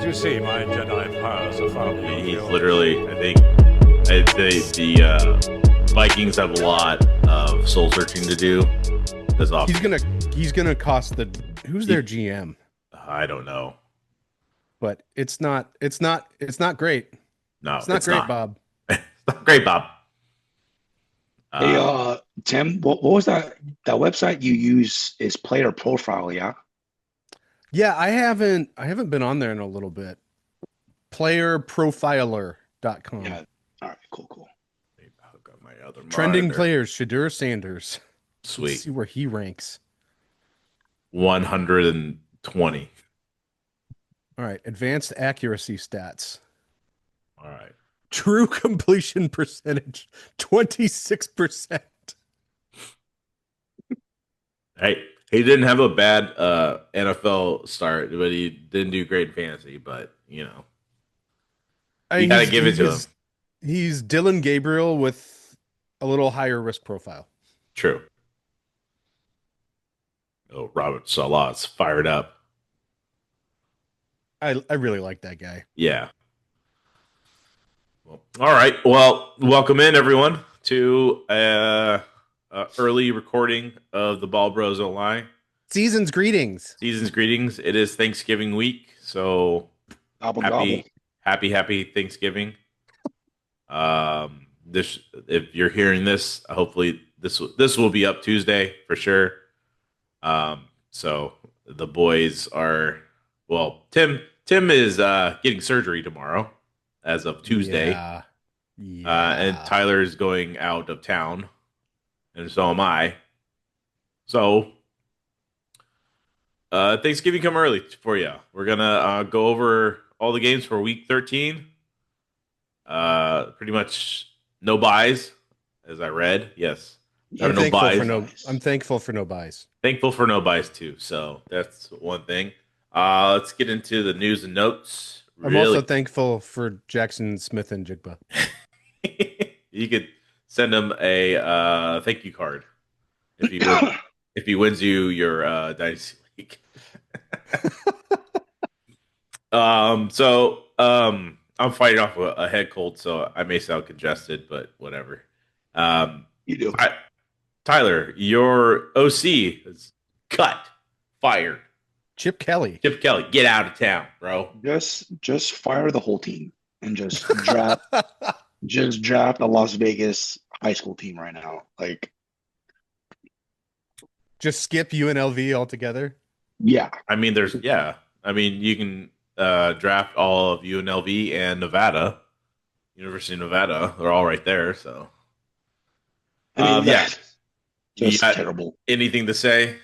you see, my Jedi powers are far beyond He's yours. literally, I think, the Vikings have a lot of soul searching to do. This off, He's gonna cost the who's their GM, I don't know. but it's not great. No, It's not great, Bob. It's not great, Bob. Hey, Tim, what was that website you use is Player Profile, yeah? Yeah, I haven't been on there in a little bit. Playerprofiler.com. Yeah. All right, cool. Maybe I'll go my other Trending monitor. players, Shadur Sanders. Let's Sweet. see where he ranks. 120. All right, advanced accuracy stats. All right. True completion percentage, 26%. Hey, he didn't have a bad NFL start, but he didn't do great in fantasy. But you gotta give it to him. He's Dylan Gabriel with a little higher risk profile. True. Oh, Robert Salah's fired up. I really like that guy. Yeah. Well, all right. Well, welcome in everyone to early recording of the Ball Bros Don't Lie. Season's greetings. Season's greetings. It is Thanksgiving week, so Gobble, happy Thanksgiving. This, if you're hearing this, hopefully this will be up Tuesday for sure. So the boys are Tim is getting surgery tomorrow as of Tuesday. Yeah. And Tyler is going out of town, and so am I. So Thanksgiving come early for you. We're gonna go over all the games for week 13. Pretty much no buys, as I read. Yes, I'm no buys. I'm thankful for no buys. Thankful for no buys too. So that's one thing. Let's get into the news and notes. I'm also thankful for Jackson Smith and Jigba. You could send him a thank you card if he wins you your dynasty league. I'm fighting off a head cold, so I may sound congested, but whatever. You do. Tyler, your OC is cut, fired. Chip Kelly, get out of town, bro. Just fire the whole team and just draft a Las Vegas high school team right now. Like, just skip UNLV altogether. yeah. I mean, you can draft all of UNLV and Nevada, University of Nevada. They're all right there. So, Just You got terrible. anything to say?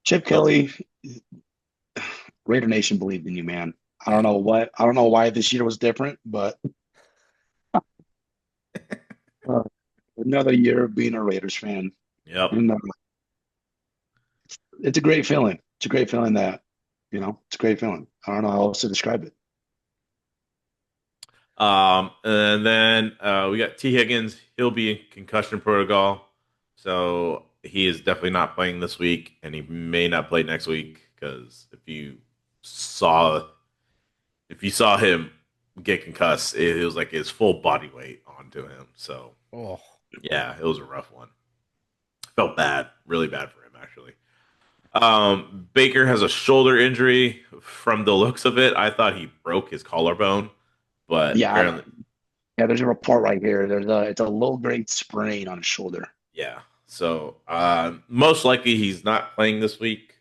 Chip Kelly, Raider Nation believed in you, man. I don't know why this year was different, but another year of being a Raiders fan. Yep. And, it's a great feeling. It's a great feeling that, it's a great feeling. I don't know how else to describe it. And then we got T. Higgins. He'll be in concussion protocol, so he is definitely not playing this week, and he may not play next week because if you saw him get concussed, it was like his full body weight onto him. So, yeah, it was a rough one. Felt bad, really bad for him actually. Baker has a shoulder injury. From the looks of it, I thought he broke his collarbone, but apparently, there's a report right here. It's a low grade sprain on his shoulder. Yeah. So most likely he's not playing this week,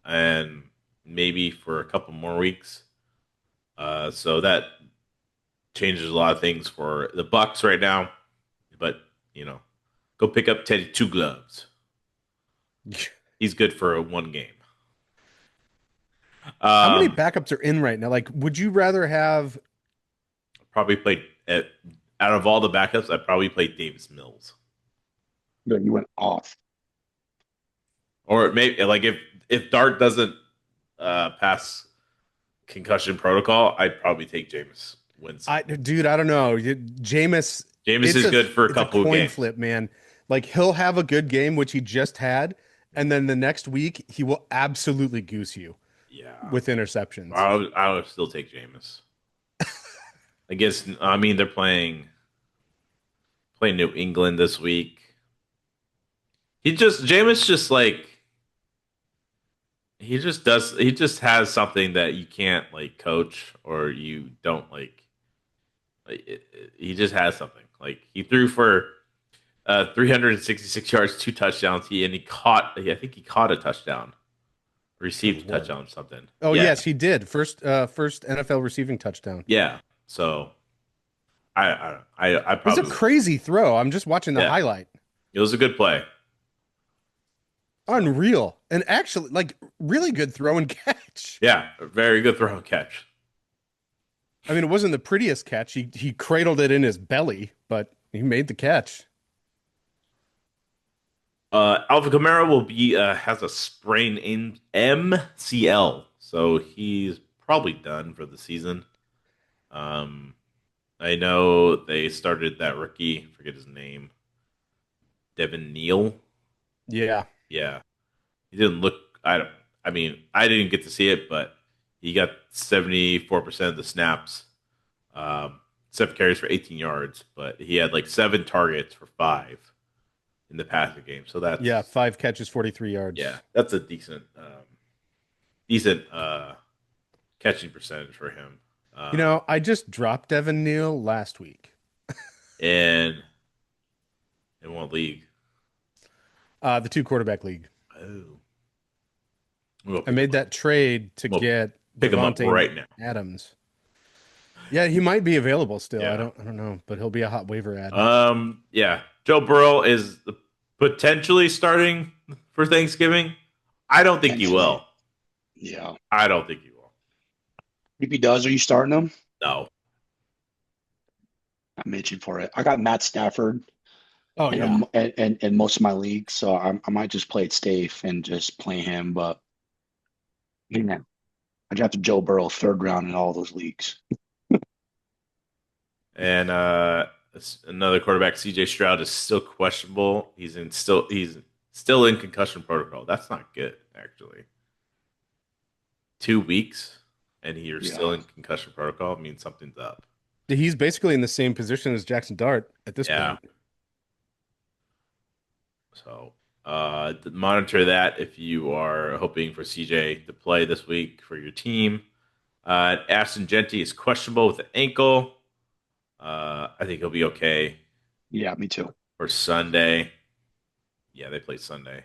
and maybe for a couple more weeks. So that changes a lot of things for the Bucks right now. But go pick up Teddy Two Gloves. He's good for one game. How many backups are in right now? Like, would you rather have? Probably played out of all the backups. I probably played Davis Mills. No, you went off. Or maybe like if Dart doesn't pass concussion protocol, I'd probably take Jameis Winston. Dude, I don't know. Jameis is good for a couple of coin games. Flip, man. Like, he'll have a good game, which he just had, and then the next week he will absolutely goose you. Yeah, with interceptions. I would still take Jameis. I guess I mean they're playing New England this week. Jameis just like he just has something that you can't like coach or you don't he just has something. Like he threw for 366 yards, 2 touchdowns. He caught I think he caught a touchdown, received a Good Lord. touchdown or something. Oh Yeah, yes, he did. First NFL receiving touchdown. yeah. So I It was a probably crazy throw. I'm just watching the yeah. highlight. It was a good play. So Unreal. And actually, like, really good throw and catch. yeah, a very good throw and catch. I mean, it wasn't the prettiest catch. He cradled it in his belly, but he made the catch. Alvin Kamara will be has a sprain in MCL, so he's probably done for the season. Um, I know they started that rookie, forget his name, Devin Neal. Yeah. Yeah, he didn't look. I don't. I mean, I didn't get to see it, but he got 74% of the snaps. 7 carries for 18 yards, but he had like 7 targets for 5 in the passing game. So Yeah, that's 5 catches, 43 yards. yeah, that's a decent catching percentage for him. You know, I just dropped Devin Neal last week. And in what league? The 2 quarterback league. Oh, we'll I pick made him up. that trade to We'll get pick him up Devontae right now. Adams. Yeah, he might be available still. Yeah. I don't know, but he'll be a hot waiver ad. Yeah, Joe Burrow is potentially starting for Thanksgiving. I don't think he will. Yeah. I don't think he will. If he does, are you starting him? No. I'm itching for it. I got Matt Stafford Oh yeah. in most of my leagues, so I might just play it safe and just play him. But man, I drafted Joe Burrow 3rd round in all those leagues. And another quarterback, CJ Stroud, is still questionable. He's still in concussion protocol. That's not good, actually. 2 weeks and you're still Yeah. in concussion protocol means something's up. He's basically in the same position as Jackson Dart at this Yeah. point. So monitor that if you are hoping for CJ to play this week for your team. Ashton Genty is questionable with the ankle. I think he'll be okay Yeah, me too. for Sunday. Yeah, they play Sunday.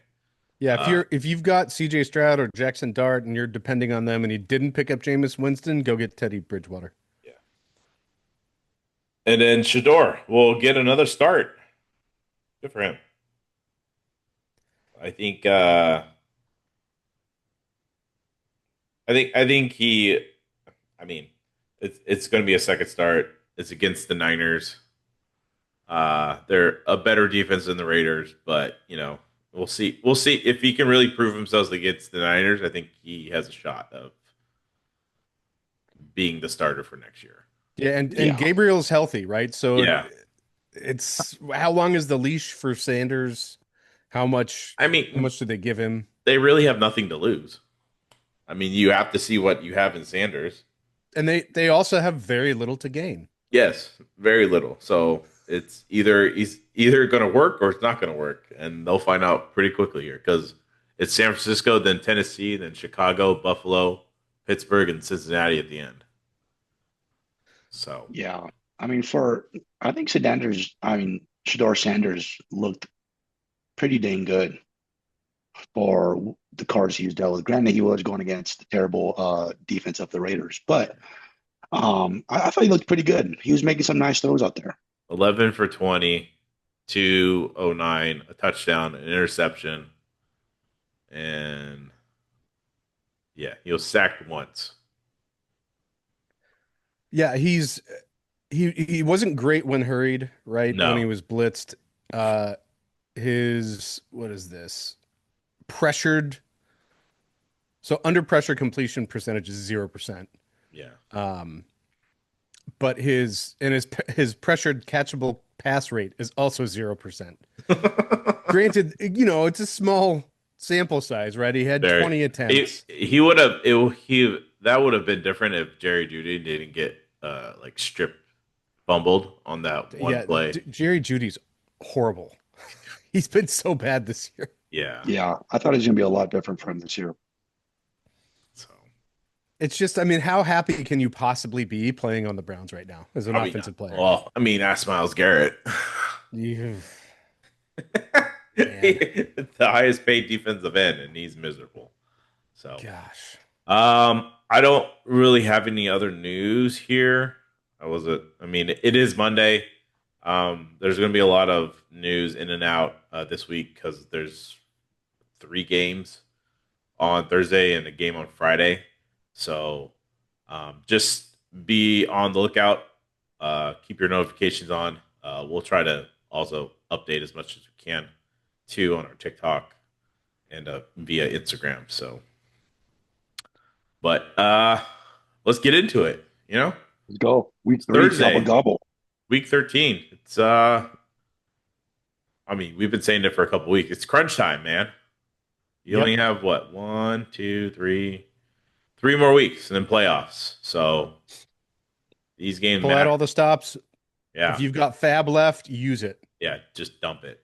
Yeah, if you've got CJ Stroud or Jackson Dart and you're depending on them and you didn't pick up Jameis Winston, go get Teddy Bridgewater. Yeah. And then Shador will get another start. Good for him. I think I think he I mean it's going to be a second start. It's against the Niners. They're a better defense than the Raiders, but we'll see. We'll see if he can really prove himself against the Niners. I think he has a shot of being the starter for next year. Yeah, and Yeah. Gabriel's healthy, right? So Yeah. it's how long is the leash for Sanders? How much I mean, do they give him? they really have nothing to lose. I mean, you have to see what you have in Sanders. And they also have very little to gain. Yes, very little. So he's either going to work or it's not going to work, and they'll find out pretty quickly here because it's San Francisco, then Tennessee, then Chicago, Buffalo, Pittsburgh, and Cincinnati at the end. So Yeah. I mean, I think Shador Sanders looked pretty dang good for the cards he was dealt with. Granted, he was going against the terrible defense of the Raiders, but I thought he looked pretty good. He was making some nice throws out there. 11 for 20, 209, a touchdown, an interception, and yeah, he was sacked once. Yeah, he wasn't great when hurried, right? No. When he was blitzed. His what is this? Pressured. So under pressure completion percentage is 0%. Yeah. But his pressured catchable pass rate is also 0%. Granted, it's a small sample size, right? He had Very. 20 attempts. He would have he that would have been different if Jerry Judy didn't get like strip fumbled on that one Yeah, play. Jerry Judy's horrible. He's been so bad this year. Yeah. Yeah, I thought it was going to be a lot different for him this year. So It's just, I mean, how happy can you possibly be playing on the Browns right now as an offensive player? Well, I mean, ask Miles Garrett. You, The highest paid defensive end, and he's miserable. So gosh. I don't really have any other news here. I mean, it is Monday. There's going to be a lot of news in and out this week because there's 3 games on Thursday and a game on Friday. So just be on the lookout. Keep your notifications on. We'll try to also update as much as we can too on our TikTok and via Instagram. So, but let's get into it. Let's go. Week 3, Thursday. gobble gobble. Week 13. It's I mean, we've been saying it for a couple weeks. It's crunch time, man. You only have what, 1, 2, 3 more weeks and then playoffs. So these games Pull out all the stops. Yeah. If you've got fab left, use it. Yeah, just dump it.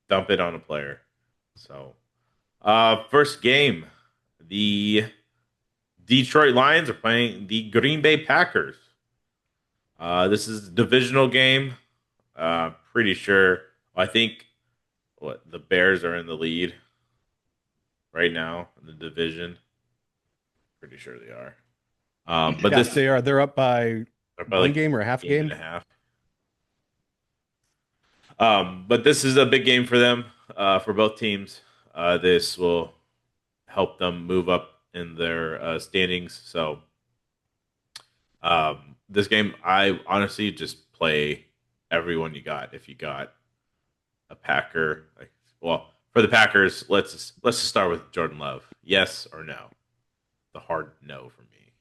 Dump it on a player. So first game, the Detroit Lions are playing the Green Bay Packers. This is a divisional game. Pretty sure. I think the Bears are in the lead right now in the division. Pretty sure they are. But Yes, they are. They're up by one game or a half game. And a half. But this is a big game for them, for both teams. This will help them move up in their standings. So this game, I honestly just play everyone you got. If you got a Packer, for the Packers, let's just start with Jordan Love. Yes or no? The hard no for me.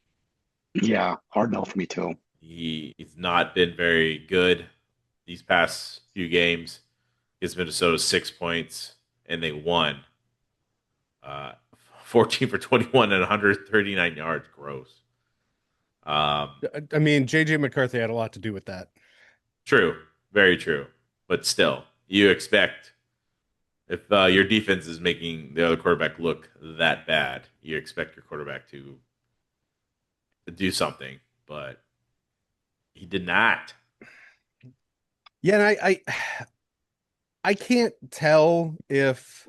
Yeah, hard no for me too. He's not been very good these past few games. Gives Minnesota 6 points, and they won. 14 for 21 and 139 yards. Gross. I mean, JJ McCarthy had a lot to do with that. True. Very true. But still, you expect, if your defense is making the other quarterback look that bad, you expect your quarterback to do something. But he did not. Yeah, and I can't tell if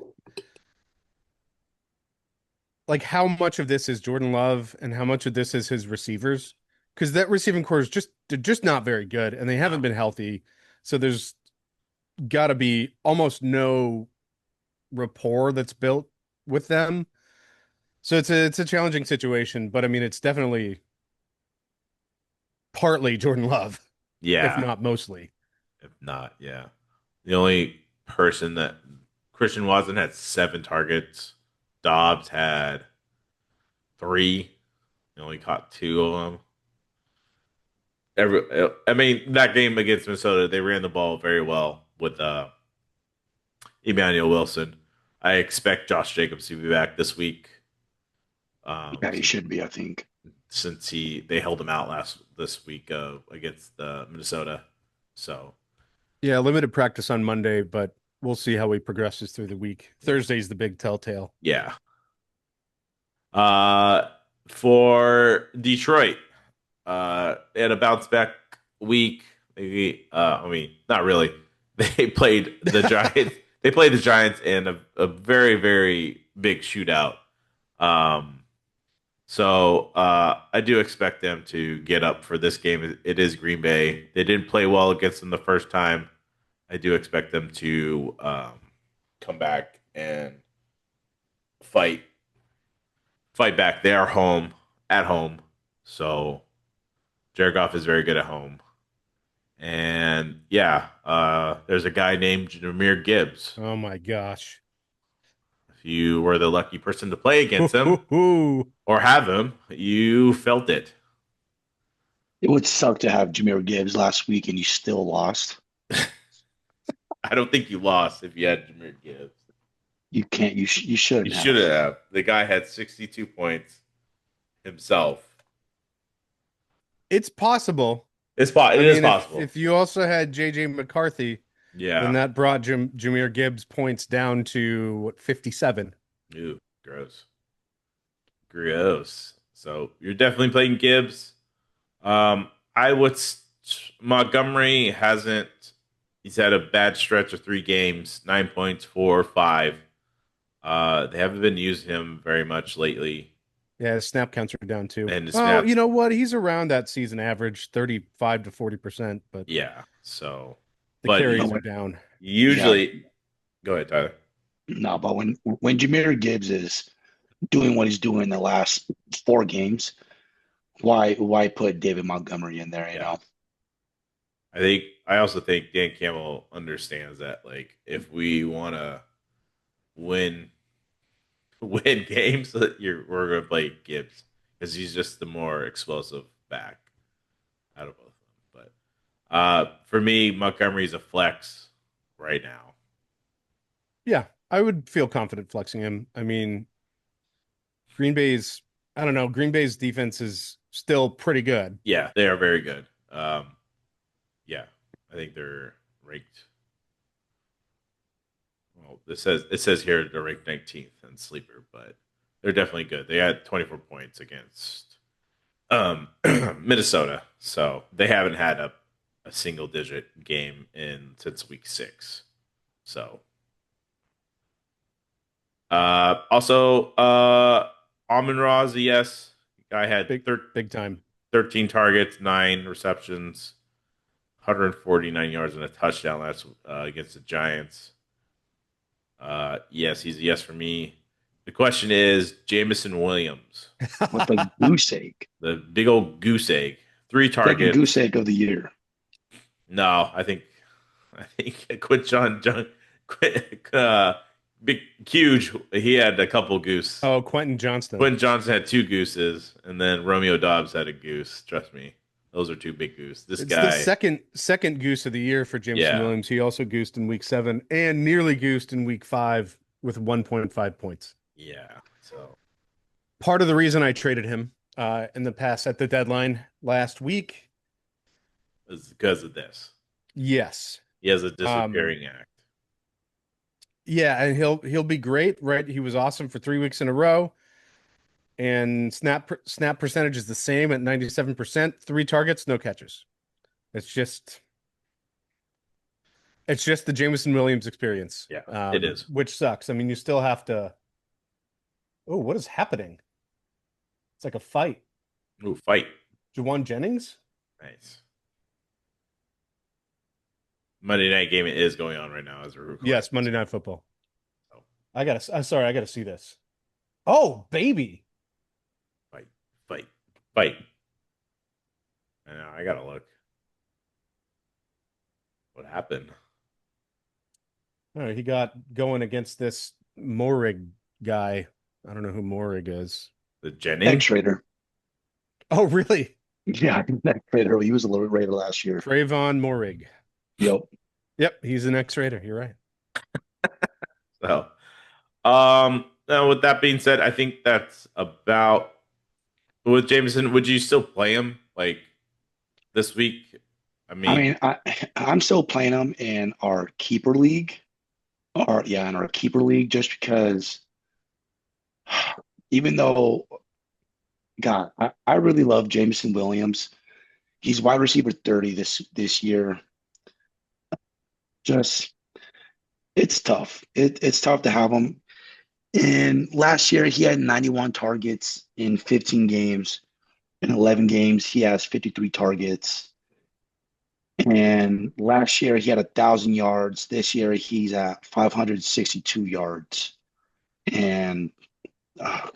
like how much of this is Jordan Love and how much of this is his receivers, because that receiving core is they're just not very good and they haven't been healthy. So there's got to be almost no rapport that's built with them. So it's a challenging situation, but I mean it's definitely partly Jordan Love, Yeah. if not mostly. If not, yeah. The only person that Christian Watson had 7 targets. Dobbs had 3. He only caught 2 of them. I mean, that game against Minnesota, they ran the ball very well with Emmanuel Wilson. I expect Josh Jacobs to be back this week. Yeah, he should be, I think. Since they held him out this week against Minnesota. So yeah, limited practice on Monday, but we'll see how he progresses through the week. Thursday's the big telltale. Yeah. For Detroit, they had a bounce back week. I mean, not really. They played the Giants. They played the Giants in a very, very big shootout. So I do expect them to get up for this game. It is Green Bay. They didn't play well against them the first time. I do expect them to come back and fight back. They are at home. So Jared Goff is very good at home. And yeah, there's a guy named Jahmyr Gibbs. Oh my gosh. If you were the lucky person to play against him or have him, you felt it. It would suck to have Jahmyr Gibbs last week and you still lost. I don't think you lost if you had Jahmyr Gibbs. You can't. You He shouldn't should have. have. The guy had 62 points himself. It's possible. It I is mean, possible. if you also had JJ McCarthy, then Yeah. that brought Jameer Gibbs points down to what, 57. Ew, gross. Gross. So you're definitely playing Gibbs. I would. Montgomery hasn't. He's had a bad stretch of 3 games, 9 points, 4 or 5. They haven't been using him very much lately, Yeah, his snap counts are down too. and the Oh, you snaps. know what? He's around that season average, 35 to 40%, but Yeah. So, the but But carries he's are when, down. yeah, usually. Go ahead, Tyler. no. But when Jameer Gibbs is doing what he's doing the last 4 games, why put David Montgomery in there? You Yeah. know. I also think Dan Campbell understands that, like, if we want to win win games, we're gonna play Gibbs because he's just the more explosive back out of both of them. But for me, Montgomery's a flex right now. Yeah, I would feel confident flexing him. I mean, Green Bay's, I don't know, Green Bay's defense is still pretty good. Yeah, they are very good. Yeah, I think they're ranked. Well, it says here they're ranked 19th in sleeper, but they're definitely good. They had 24 points against Minnesota, so they haven't had a single digit game in since week 6. So also Amon Ra's a yes. Guy had Big time. 13 targets, 9 receptions, 149 yards and a touchdown last against the Giants. Yes, he's a yes for me. The question is Jamison Williams, With the goose egg, the big old goose egg, 3 second goose targets. egg of the year. No, I think Quit, big huge. He had a couple goose. Oh, Quentin Johnston. Quentin Johnson had 2 gooses, and then Romeo Dobbs had a goose. Trust me, those are 2 big goose. This It's the guy, second goose of the year for Jameson yeah, Williams. He also goosed in week 7 and nearly goosed in week 5 with 1.5 points. yeah. So Part of the reason I traded him in the past at the deadline last week. it's because of this. Yes. He has a disappearing act. Yeah, and he'll be great, right? He was awesome for 3 weeks in a row. And snap percentage is the same at 97%. 3 targets, no catches. It's just the Jameson Williams experience. Yeah, it is. Which sucks. I mean, you still have to. Oh, what is happening? It's like a fight. Ooh, fight. Jawan Jennings? Nice. Monday night game is going on right now as we're recording. Yes, Monday Night Football. Oh. I gotta see this. Oh, baby. Fight. I know, I gotta look. What happened? All right, he got going against this Morig guy. I don't know who Morig is. The Jennings? X-Raider. Oh, really? Yeah, X-Raider. He was a little Raider last year. Trayvon Morig. Yep. Yep, he's an X-Raider. You're right. So, now with that being said, I think that's about with Jameson. Would you still play him like this week? I'm still playing him in our keeper league. In our keeper league, just because even though God, I really love Jameson Williams. He's wide receiver 30 this year. Just it's tough. It's tough to have him. And last year he had 91 targets in 15 games. In 11 games, he has 53 targets. And last year he had 1,000 yards. This year he's at 562 yards. And I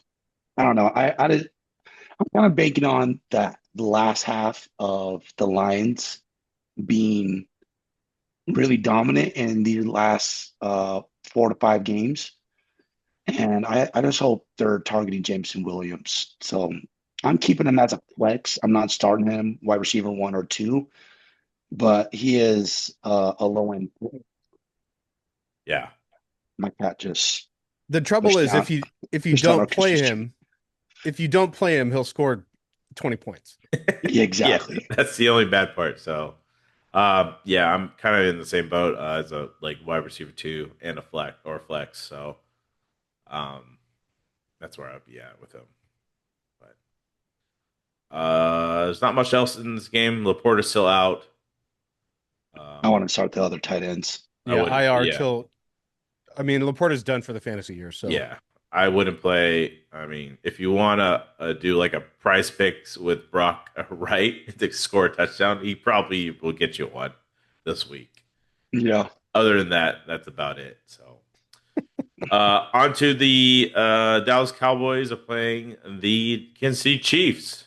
don't know. I'm kind of banking on that the last half of the Lions being really dominant in the last 4 to 5 games. And I just hope they're targeting Jameson Williams. So I'm keeping him as a flex. I'm not starting him wide receiver 1 or 2, but he is a low end. Yeah. My cat just The trouble is Touchdown. if you Touchdown don't orchestra. play him, if you don't play him, he'll score 20 points. Yeah, Yeah, exactly. that's the only bad part. So, yeah, I'm kind of in the same boat as a like wide receiver two and a flex. So, um, that's where I'd be at with him. But there's not much else in this game. Laporte is still out. I Um, want to start the other tight ends. I Yeah, wouldn't. IR Yeah, till I mean Laporte is done for the fantasy year, so yeah, I wouldn't play. I mean, if you want to do like a prize picks with Brock Wright to score a touchdown, he probably will get you one this week. Yeah. Other than that, that's about it. So, on to the Dallas Cowboys are playing the Kansas City Chiefs.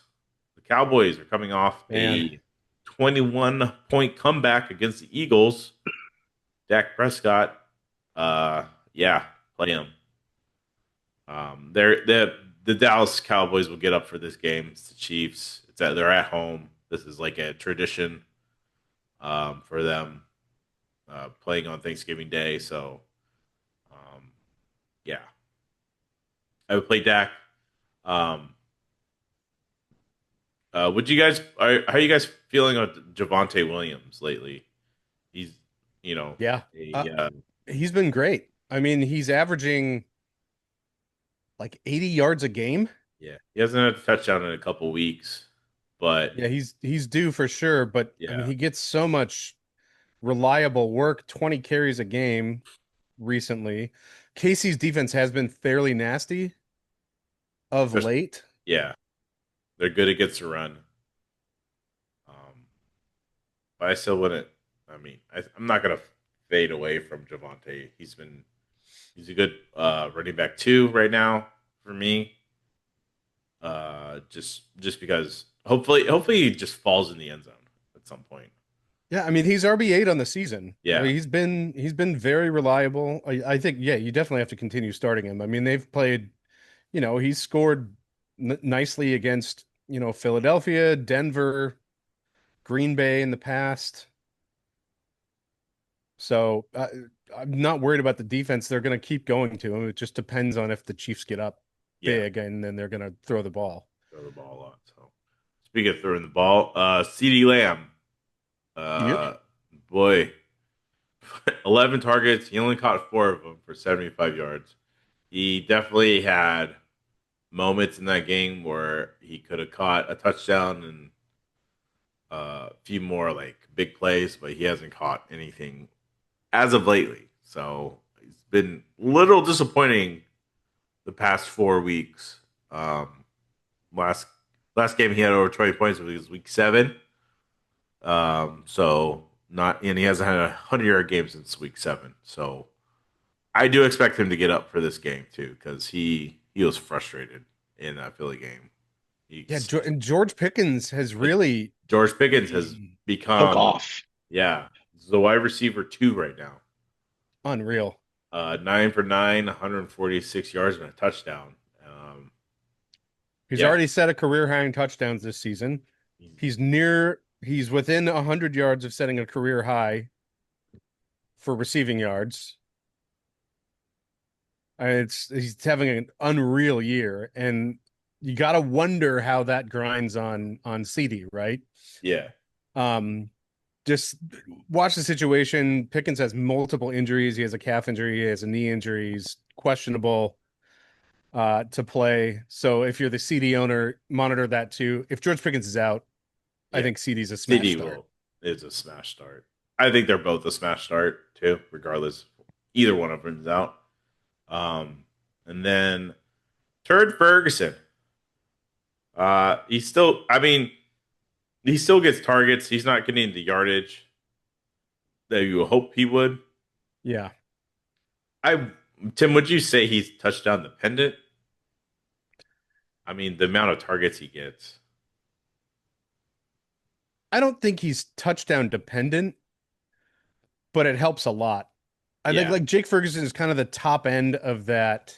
The Cowboys are coming off man. a 21-point comeback against the Eagles. Dak Prescott, yeah, play him. The Dallas Cowboys will get up for this game. It's the Chiefs. They're at home. This is like a tradition for them playing on Thanksgiving Day. So, um, yeah, I would play Dak. Um, would you guys? How are you guys feeling on Javonte Williams lately? He's, you know, Yeah. a He's been great. I mean, he's averaging like 80 yards a game. yeah. He hasn't had a touchdown in a couple weeks, but Yeah, he's due for sure, but I mean, yeah, he gets so much reliable work, 20 carries a game recently. Casey's defense has been fairly nasty of just late. yeah, they're good against the run. Um, but I still wouldn't. I mean, I'm not gonna fade away from Javonte. He's a good running back two right now for me. Just because hopefully he just falls in the end zone at some point. Yeah, I mean, he's RB8 on the season. Yeah, He's been very reliable. I think yeah, you definitely have to continue starting him. I mean, they've played, he's scored nicely against, Philadelphia, Denver, Green Bay in the past. So I'm not worried about the defense. They're going to keep going to him. It just depends on if the Chiefs get up yeah, big and then they're going to throw the ball. throw the ball a lot. So speaking of throwing the ball, CeeDee Lamb, Yep. uh, boy, 11 targets. He only caught four of them for 75 yards. He definitely had moments in that game where he could have caught a touchdown and a few more like big plays, but he hasn't caught anything as of lately. So it's been a little disappointing the past 4 weeks. Last last game he had over 20 points was week 7. So not and he hasn't had 100-yard game since week 7. So I do expect him to get up for this game too because he was frustrated in that Philly game. Yeah, He's, And George Pickens has really George Pickens has Took become off. yeah he's the wide receiver 2 right now. unreal. 9 for 9, 146 yards and a touchdown. He's Yeah, already set a career high in touchdowns this season. He's within 100 yards of setting a career high for receiving yards. He's having an unreal year, and you got to wonder how that grinds on CD, right? yeah, Um, just watch the situation. Pickens has multiple injuries. He has a calf injury. He has a knee injury. He's questionable to play. So if you're the CD owner, monitor that too. If George Pickens is out, I yeah. think CD's a smash CD start. is a smash start. I think they're both a smash start too, regardless. Either one of them is out. And then Turd Ferguson. He's still. I mean, he still gets targets. He's not getting the yardage that you hope he would. Yeah. I Tim, would you say he's touchdown dependent? I mean, the amount of targets he gets. I don't think he's touchdown dependent, but it helps a lot. I think Yeah, like Jake Ferguson is kind of the top end of that.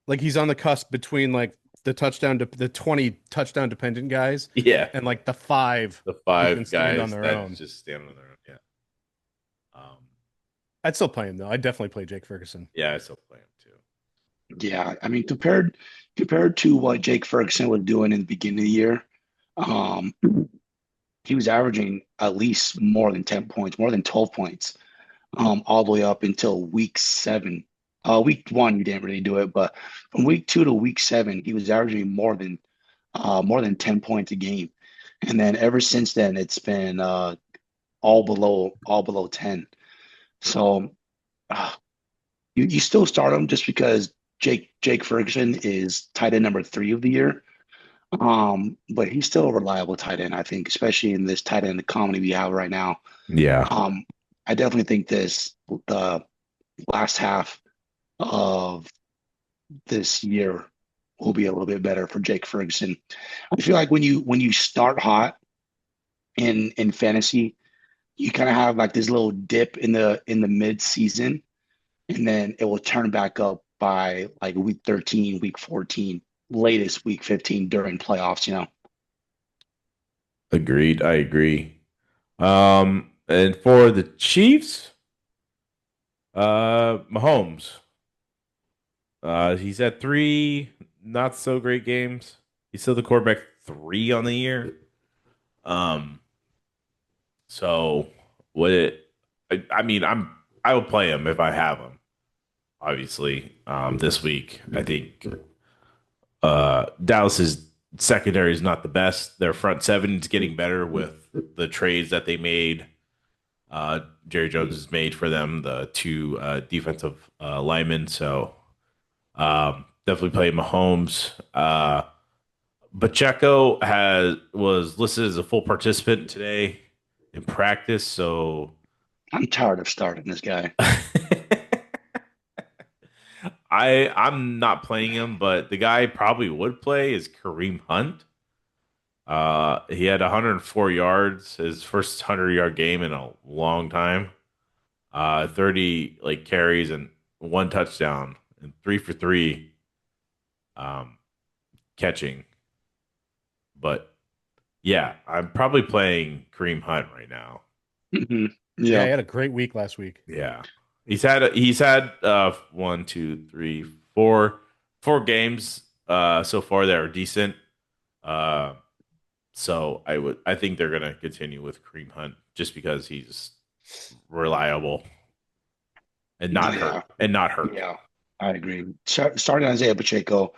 Like he's on the cusp between like the 20 touchdown dependent guys yeah. and like the 5 The who can five stand on guys their that own. just stand on their own. Yeah. Um, I'd still play him though. I'd definitely play Jake Ferguson. Yeah, I still play him too. Yeah, I mean, compared to what Jake Ferguson was doing in the beginning of the year, um, he was averaging at least more than 10 points, more than 12 points, all the way up until week 7. Week 1, he didn't really do it, but from week 2 to week 7, he was averaging more than 10 points a game. And then ever since then, it's been all below 10. So uh, you still start him just because Jake Ferguson is tight end number 3 of the year. But he's still a reliable tight end, I think, especially in this tight end economy we have right now. Yeah. I definitely think the last half of this year will be a little bit better for Jake Ferguson. I feel like when you start hot in fantasy, you kind of have like this little dip in the mid season, and then it will turn back up by like week 13, week 14, latest week 15 during playoffs, you know. Agreed. I agree. And for the Chiefs, Mahomes. He's had 3 not so great games. He's still the quarterback 3 on the year. So would it? I mean, I will play him if I have him. Obviously, this week I think Dallas's secondary is not the best. Their front 7 is getting better with the trades that they made. Jerry Jones has made for them the 2 defensive linemen. So definitely play Mahomes. Pacheco was listed as a full participant today in practice. So I'm tired of starting this guy. I'm not playing him, but the guy I probably would play is Kareem Hunt. He had 104 yards, his first 100-yard game in a long time. 30 like carries and 1 touchdown and 3 for 3 catching. But yeah, I'm probably playing Kareem Hunt right now. Mhm. Yeah, he Yeah. had a great week last week. Yeah. He's had 1, 2, 3, 4 games so far that are decent. Uh so I think they're gonna continue with Kareem Hunt just because he's reliable and not hurt Yeah. and not hurt. Yeah. I agree. Starting Isaiah Pacheco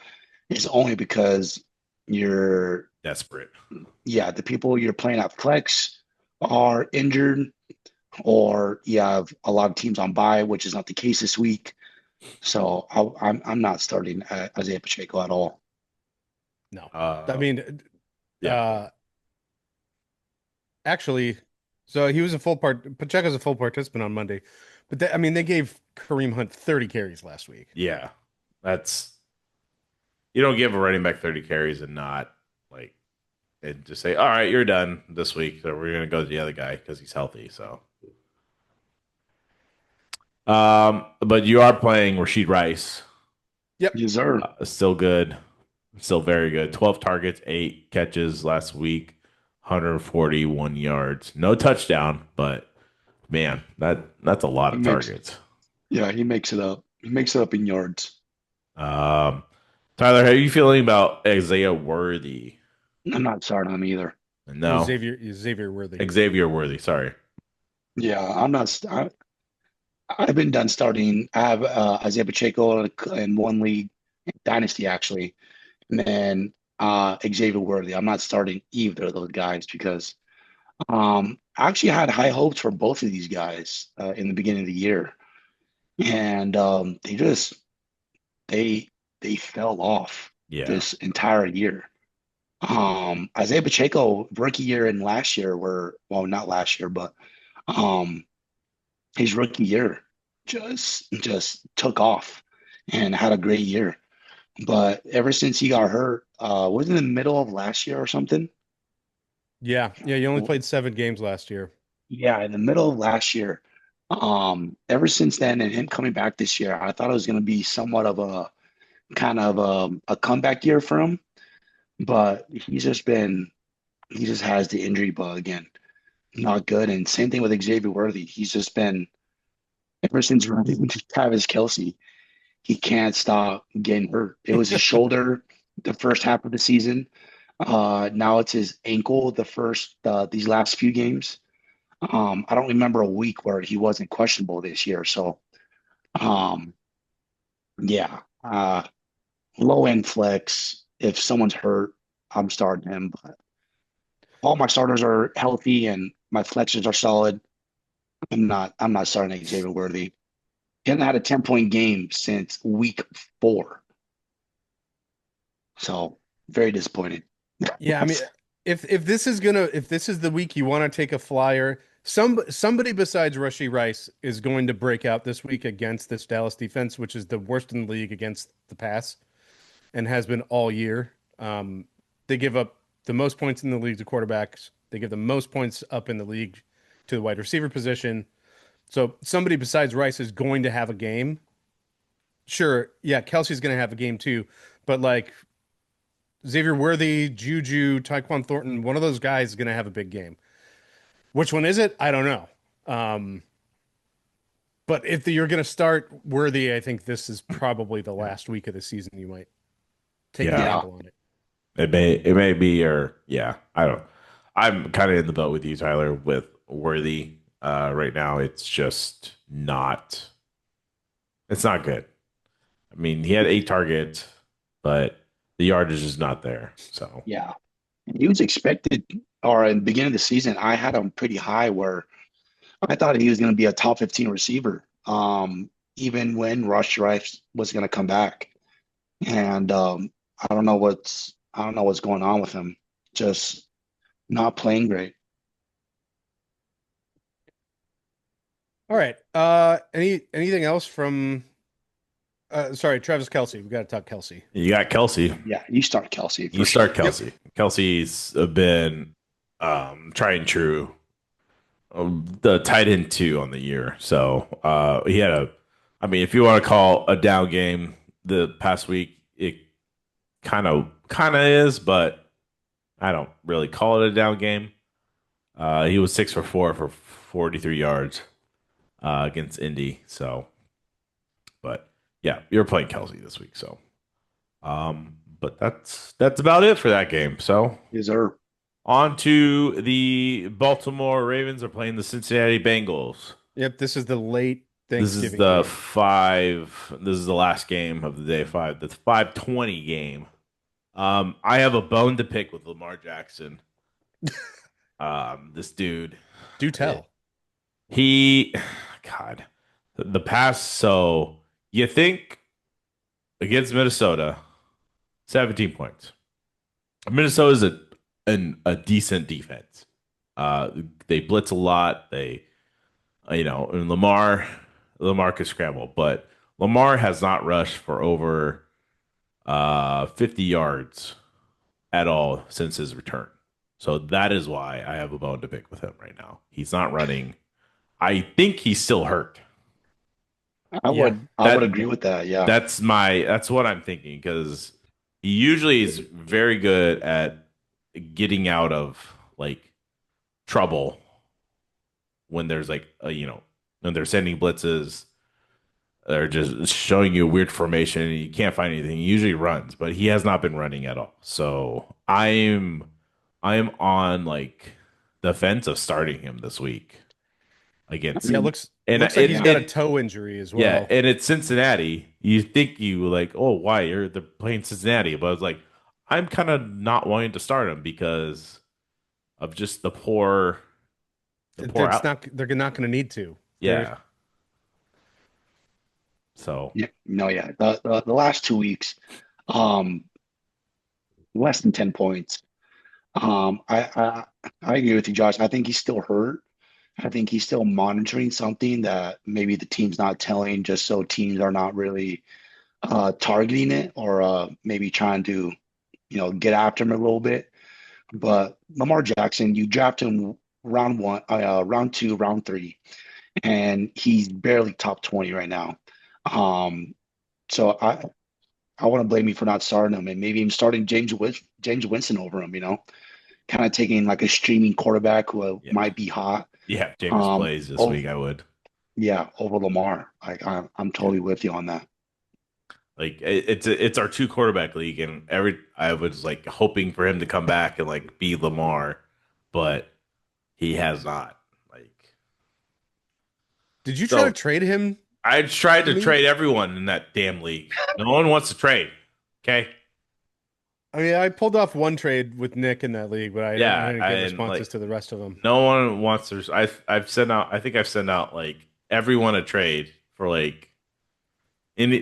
is only because you're Desperate. the people you're playing at flex are injured, or you have a lot of teams on bye, which is not the case this week. So I'm not starting Isaiah Pacheco at all. No, Uh I mean, yeah. actually, so he was a full part. Pacheco's a full participant on Monday, but I mean, they gave Kareem Hunt 30 carries last week. Yeah. That's you don't give a running back 30 carries and not like and just say, all right, you're done this week. So we're gonna go to the other guy because he's healthy. So but you are playing Rashid Rice. Yep. Yes, sir. Still good. Still very good. 12 targets, 8 catches last week, 141 yards. No touchdown, but man, that's a lot He of makes targets. he makes it up. He makes it up in yards. Um, Tyler, how are you feeling about Isaiah Worthy? I'm not starting him either. No, Xavier Worthy. Xavier Worthy. Sorry. Yeah, I'm not. I've been done starting. I have Isaiah Pacheco in one league, Dynasty actually, and then Xavier Worthy. I'm not starting either of those guys because I actually had high hopes for both of these guys in the beginning of the year, and they they fell off Yeah. this entire year. Isaiah Pacheco rookie year and last year were, well, not last year, but um his rookie year just took off and had a great year. But ever since he got hurt, was it in the middle of last year or something? Yeah, you only played 7 games last year. Yeah, in the middle of last year. Ever since then, and him coming back this year, I thought it was going to be somewhat of a kind of a comeback year for him. But he just has the injury bug again. Not good. And same thing with Xavier Worthy. He's just been ever since running with Travis Kelsey, he can't stop getting hurt. It was his shoulder the first half of the season. Now it's his ankle these last few games. I don't remember a week where he wasn't questionable this year. So um, yeah, low end flex. If someone's hurt, I'm starting him. But all my starters are healthy and my flexes are solid. I'm not starting Xavier Worthy. He hasn't had a 10-point game since week 4. So very disappointed. Yeah, I mean, if this is the week you want to take a flyer, somebody besides Rushy Rice is going to break out this week against this Dallas defense, which is the worst in the league against the pass, and has been all year. They give up the most points in the league to quarterbacks. They give the most points up in the league to the wide receiver position. So somebody besides Rice is going to have a game. Sure, yeah, Kelsey's going to have a game too, but like Xavier Worthy, Juju, Tyquan Thornton, one of those guys is going to have a big game. Which one is it? I don't know. But if you're going to start Worthy, I think this is probably the last week of the season you might take a Yeah. gamble on it. It may be, or yeah, I don't. I'm kind of in the boat with you, Tyler, with Worthy. Right now, it's just not. It's not good. I mean, he had 8 targets, but the yardage is not there. So Yeah. He was expected, or in the beginning of the season, I had him pretty high where I thought he was going to be a top 15 receiver, even when Rush Rice was going to come back. And I don't know what's going on with him. Just not playing great. All right. Anything else from sorry, Travis Kelsey. We got to talk Kelsey. you got Kelsey. Yeah, you start Kelsey. You start Kelsey. Kelsey's been tried and true. The tight end 2 on the year. So he had if you want to call a down game the past week, it kind of is, but I don't really call it a down game. He was 6 for 4 for 43 yards against Indy. So, but yeah, you're playing Kelsey this week. So, but that's about it for that game. So, Yes, sir. on to the Baltimore Ravens are playing the Cincinnati Bengals. Yep, this is the late Thanksgiving. This is the game. 5. This is the last game of the day 5. The 5:20 game. I have a bone to pick with Lamar Jackson. This dude. Do tell. God, the pass. So you think against Minnesota, 17 points. Minnesota's a decent defense. They blitz a lot. And Lamar could scramble, but Lamar has not rushed for over 50 yards at all since his return. So that is why I have a bone to pick with him right now. He's not running. I think he's still hurt. I would agree with that. Yeah. That's what I'm thinking, because he usually is very good at getting out of like trouble when there's when they're sending blitzes. They're just showing you a weird formation and you can't find anything. He usually runs, but he has not been running at all. So I am on like the fence of starting him this week against. Yeah, looks like he's got a toe injury as well. Yeah, and it's Cincinnati. You think why they're playing Cincinnati, but it's like I'm kind of not wanting to start him because of just the poor. They're not going to need to. Yeah. So Yeah, no, yeah. The last 2 weeks, less than 10 points. I agree with you, Josh. I think he's still hurt. I think he's still monitoring something that maybe the team's not telling, just so teams are not really targeting it, or maybe trying to, get after him a little bit. But Lamar Jackson, you draft him round 1, round 2, round 3, and he's barely top 20 right now. So I want to blame you for not starting him, and maybe even starting James Winston over him. Kind of taking like a streaming quarterback who might be hot. yeah, James plays this week. I would. Yeah, over Lamar. I'm Yeah. totally with you on that. Like it's our two quarterback league, and I was like hoping for him to come back and like be Lamar, but he has not. Like Did you try to so, trade him I tried to to me? trade everyone in that damn league. No one wants to trade. Okay, I mean, I pulled off one trade with Nick in that league, but I yeah, didn't get and responses like to the rest of them. no one wants to. I've sent out. I think I've sent out like everyone a trade for like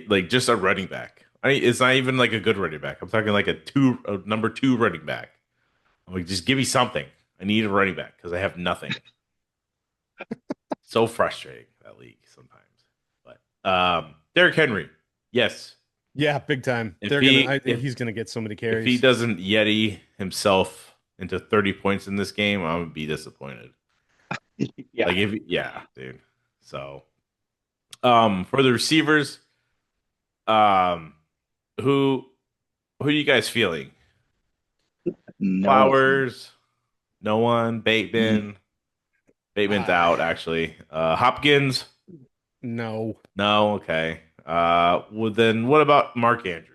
like just a running back. It's not even like a good running back. I'm talking like a number two running back. I'm like, just give me something. I need a running back because I have nothing. So frustrating that league sometimes. But Derrick Henry, yes. Yeah, big time. If They're gonna. he He's gonna get so many if he carries. doesn't Yeti himself into 30 points in this game, I'm gonna be disappointed. Yeah. Like if yeah, dude. So for the receivers, um who who are you guys feeling? No one. Flowers, no one, Mm, Bateman. Bateman's uh, out actually. Hopkins, No. no, okay. Well then what about Mark Andrews?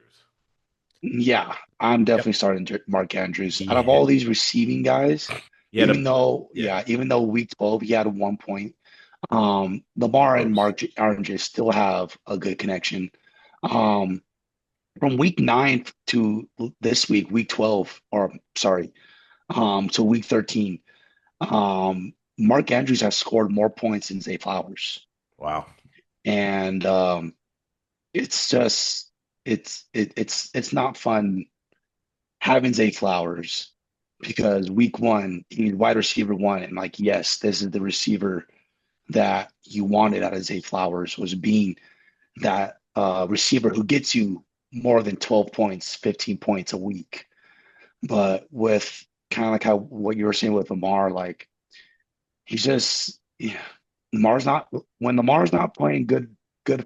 yeah, I'm Yep. definitely starting Mark Andrews. Out of He all these receiving guys, he had a yeah, even though week 12 he had 1 point, Lamar and close. Mark Andrews still have a good connection. Um, from week 9 to this week, week 12, or sorry, to week 13, Mark Andrews has scored more points than Zay Flowers. Wow. And it's just it's not fun having Zay Flowers because week 1 he's wide receiver 1, and like, yes, this is the receiver that you wanted out of Zay Flowers, was being that receiver who gets you more than 12 points, 15 points a week. But with kind of like how what you were saying with Lamar, like he's just, yeah, Lamar's not when Lamar's not playing good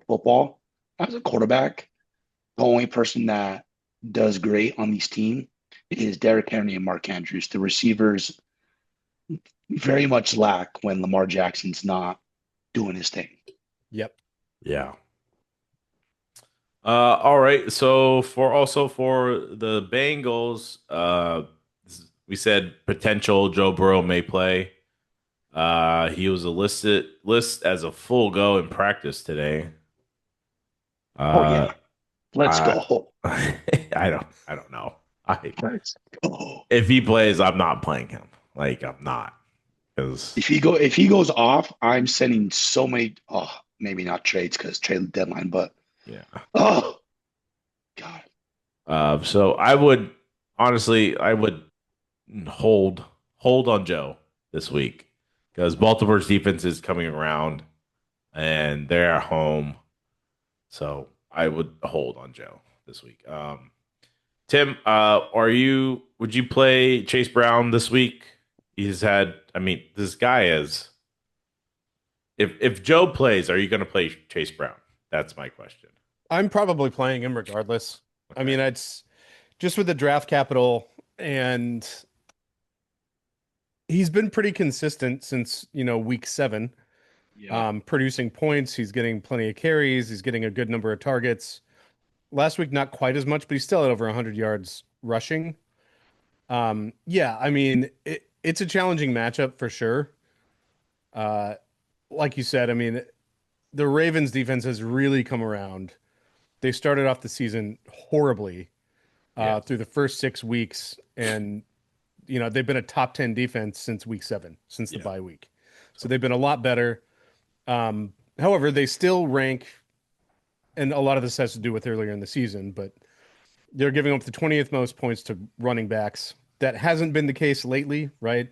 football as a quarterback. The only person that does great on these team is Derrick Henry and Mark Andrews. The receivers very much lack when Lamar Jackson's not doing his thing. Yep. Yeah. All right. So for the Bengals, we said potential Joe Burrow may play. He was a list as a full go in practice today. Oh yeah, Uh, let's I go. I don't know. I Let's go. If he plays, I'm not playing him. Like I'm not because If he goes off, I'm sending so many. Oh, maybe not trades because trade deadline, but yeah. oh God, So I would honestly, I would hold on Joe this week because Baltimore's defense is coming around and they're at home. So I would hold on Joe this week. Tim, would you play Chase Brown this week? I mean, this guy is if Joe plays, are you going to play Chase Brown? That's my question. I'm probably playing him regardless. I Okay. mean, it's just with the draft capital, and he's been pretty consistent since, week 7, yeah. producing points. He's getting plenty of carries. He's getting a good number of targets. Last week, not quite as much, but he's still at over 100 yards rushing. Yeah, I mean, it's a challenging matchup for sure. Uh, like you said, I mean, the Ravens defense has really come around. They started off the season horribly Yeah. through the first 6 weeks, and they've been a top 10 defense since week 7, since the Yeah. bye week. So they've been a lot better. However, they still rank, and a lot of this has to do with earlier in the season, but they're giving up the 20th most points to running backs. That hasn't been the case lately, right?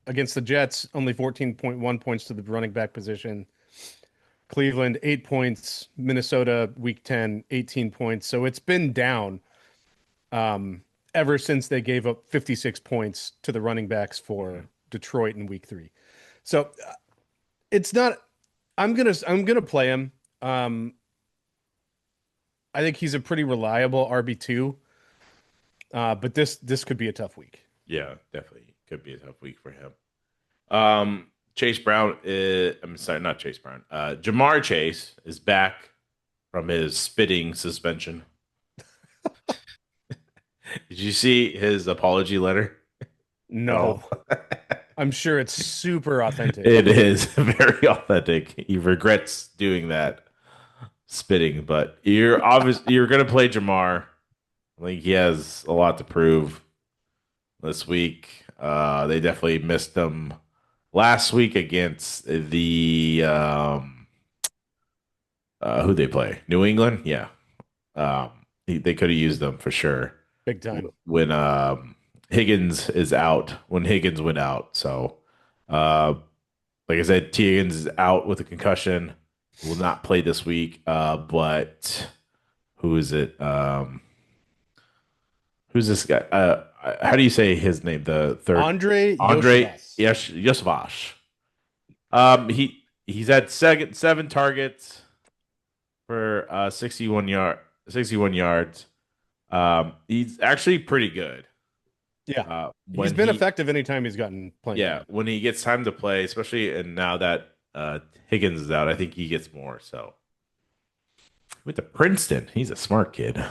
Against the Jets, only 14.1 points to the running back position. Cleveland, 8 points. Minnesota, week 10, 18 points. So it's been down ever since they gave up 56 points to the running backs for Mhm. Detroit in week 3. So it's not. I'm gonna play him. Um, I think he's a pretty reliable RB2. But this could be a tough week. Yeah, definitely could be a tough week for him. Chase Brown is, I'm sorry, not Chase Brown. Jamar Chase is back from his spitting suspension. Did you see his apology letter? At No, all? I'm sure it's super authentic. It is very authentic. He regrets doing that spitting, but you're gonna play Jamar. I think he has a lot to prove this week. They definitely missed him last week against the who they play? New England? Yeah. They could have used them for sure Big time. when Higgins is out, when Higgins went out. So uh like I said, T. Higgins is out with a concussion, will not play this week. But who is it? Who's this guy? How do you say his name? The third Andre Andre Yosvash. He's had seven targets for 61 yards. He's actually pretty good. Yeah. When He's been effective anytime he's gotten playing. Yeah, when he gets time to play, especially and now that Higgins is out, I think he gets more. So with the Princeton, he's a smart kid.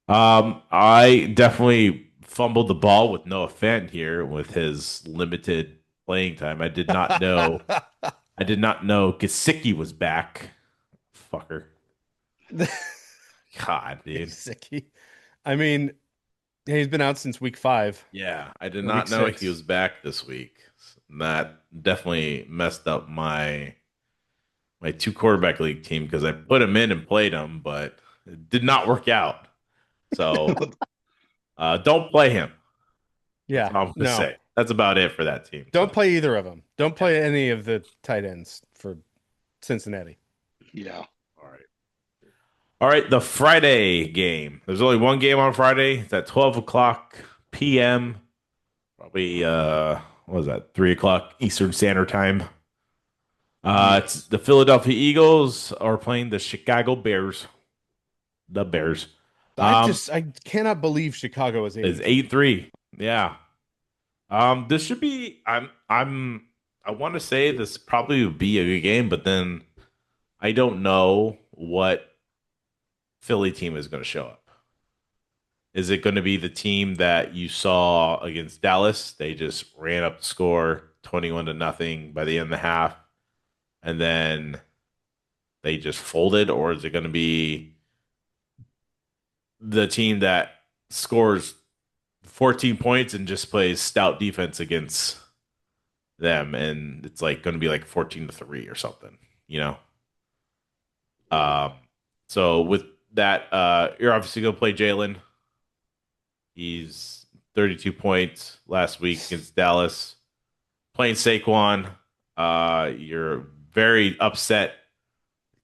I definitely fumbled the ball with Noah Fant here with his limited playing time. I did not know. I did not know Gesicki was back. Fucker. God, dude. Sicky. I mean, yeah, he's been out since week 5. Yeah, I did Or not week know 6. he was back this week. That definitely messed up my 2 quarterback league team because I put him in and played him, but it did not work out. So don't play him. Yeah. That's all I'm gonna No. say. That's about it for that team. Don't So, play either of them. Don't play any of the tight ends for Cincinnati. Yeah. all right. All right, the Friday game. There's only one game on Friday. It's at 12 o'clock p.m. Probably what was that? 3 o'clock Eastern Standard Time. It's the Philadelphia Eagles are playing the Chicago Bears. The Bears. I cannot believe Chicago is Is 8. 8-3. Yeah. This should be. I want to say this probably would be a good game, but then I don't know what Philly team is going to show up. Is it going to be the team that you saw against Dallas? They just ran up the score 21-0 by the end of the half, and then they just folded, or is it going to be the team that scores 14 points and just plays stout defense against them, and it's like going to be like 14-3 or something, you know? So with that, you're obviously going to play Jalen. He's 32 points last week against Dallas. Playing Saquon, you're very upset.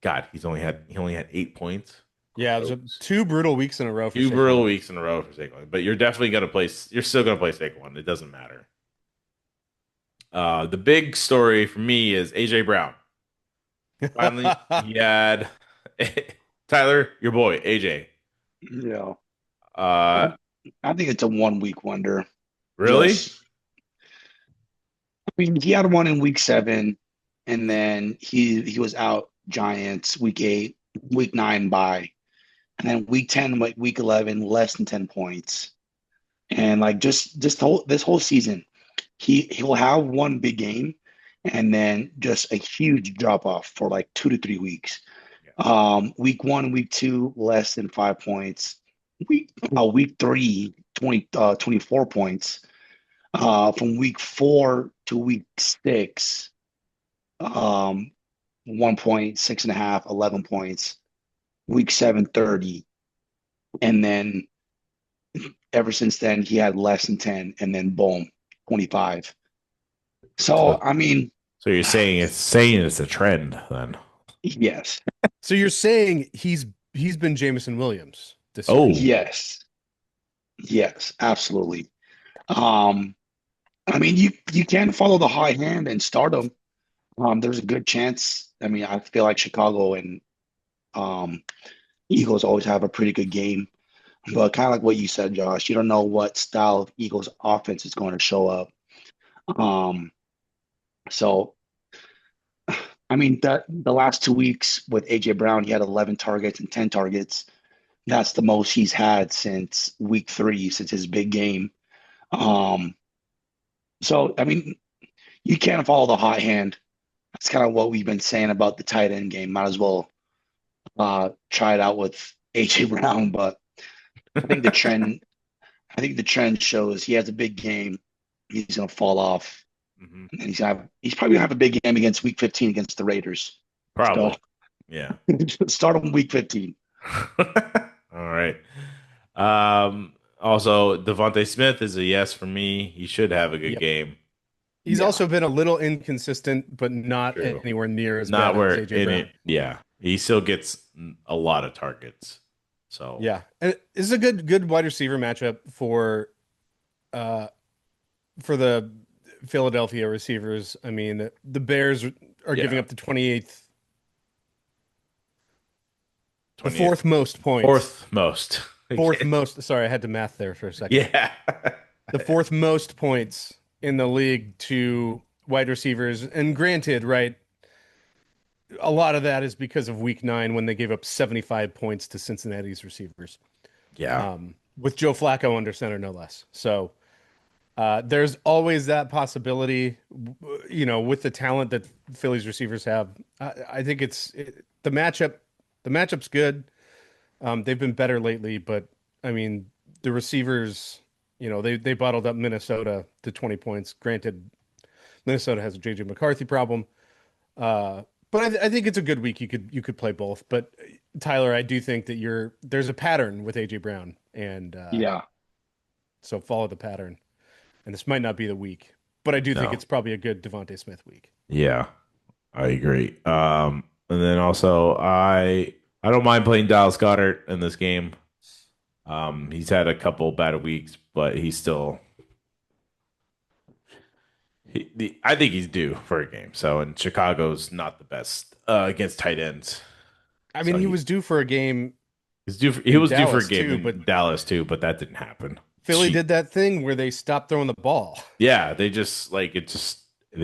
God, he only had 8 points. Yeah, it was 2 brutal weeks in a row for Few Saquon. brutal weeks in a row for Saquon, but you're definitely going to play. You're still going to play Saquon. It doesn't matter. The big story for me is AJ Brown. Finally, he had Tyler, your boy AJ. Yeah. Uh, I think it's a 1 week wonder. really? I mean, he had one in week 7, and then he was out Giants week 8, week 9 bye, and then week 10, like week 11, less than 10 points, and like just this whole season, he'll have one big game, and then just a huge drop off for like 2 to 3 weeks. Week 1, week 2, less than 5 points. Week 3, 24 points. From week 4 to week 6, 1 point, 6.5, 11 points. Week 7, 30. And then ever since then, he had less than 10, and then boom, 25. So, I mean, So you're saying it's a trend then? yes, So you're saying he's been Jameson Williams this Oh. year. yes, absolutely. I mean, you can follow the high hand and start him. There's a good chance. I mean, I feel like Chicago and Eagles always have a pretty good game, but kind of like what you said, Josh, you don't know what style of Eagles offense is going to show up. So, I mean, the last 2 weeks with AJ Brown, he had 11 targets and 10 targets. That's the most he's had since week 3, since his big game. Um, so I mean, you can't follow the hot hand. That's kind of what we've been saying about the tight end game. Might as well try it out with AJ Brown, but I think the trend I think the trend shows he has a big game. He's gonna fall off, Hmm. and he's probably gonna have a big game against Week 15 against the Raiders. So Probably. Yeah. start him Week 15. All right. Also, Devontae Smith is a yes for me. He should have a good Yep. game. He's Yeah, also been a little inconsistent, but not True. anywhere near as Not bad as where AJ in Brown. it. Yeah. He still gets a lot of targets. So, Yeah, and this is a good wide receiver matchup uh for the Philadelphia receivers. I mean, the Bears are giving yeah. up the 28th, the 20th. fourth most points. Fourth most. Fourth most. Sorry, I had to math there for a second. Yeah. The fourth most points in the league to wide receivers. And granted, right, a lot of that is because of week 9 when they gave up 75 points to Cincinnati's receivers. Yeah. With Joe Flacco under center, no less. So there's always that possibility, with the talent that Phillies receivers have. I think the matchup. The matchup's good. They've been better lately, but I mean, the receivers, they bottled up Minnesota to 20 points. Granted, Minnesota has a JJ McCarthy problem, but I think it's a good week. You could play both. But Tyler, I do think that there's a pattern with AJ Brown, and yeah, so follow the pattern. And this might not be the week, but I do think No. it's probably a good Devontae Smith week. Yeah. I agree. And then also I don't mind playing Dallas Goddard in this game. He's had a couple bad weeks, but he's still I think he's due for a game. So, and Chicago's not the best against tight ends. I mean, So he was due for a game he in was due for a Dallas game too, in but Dallas too, but that didn't happen. Philly did that thing where they stopped throwing the ball. Yeah, they just they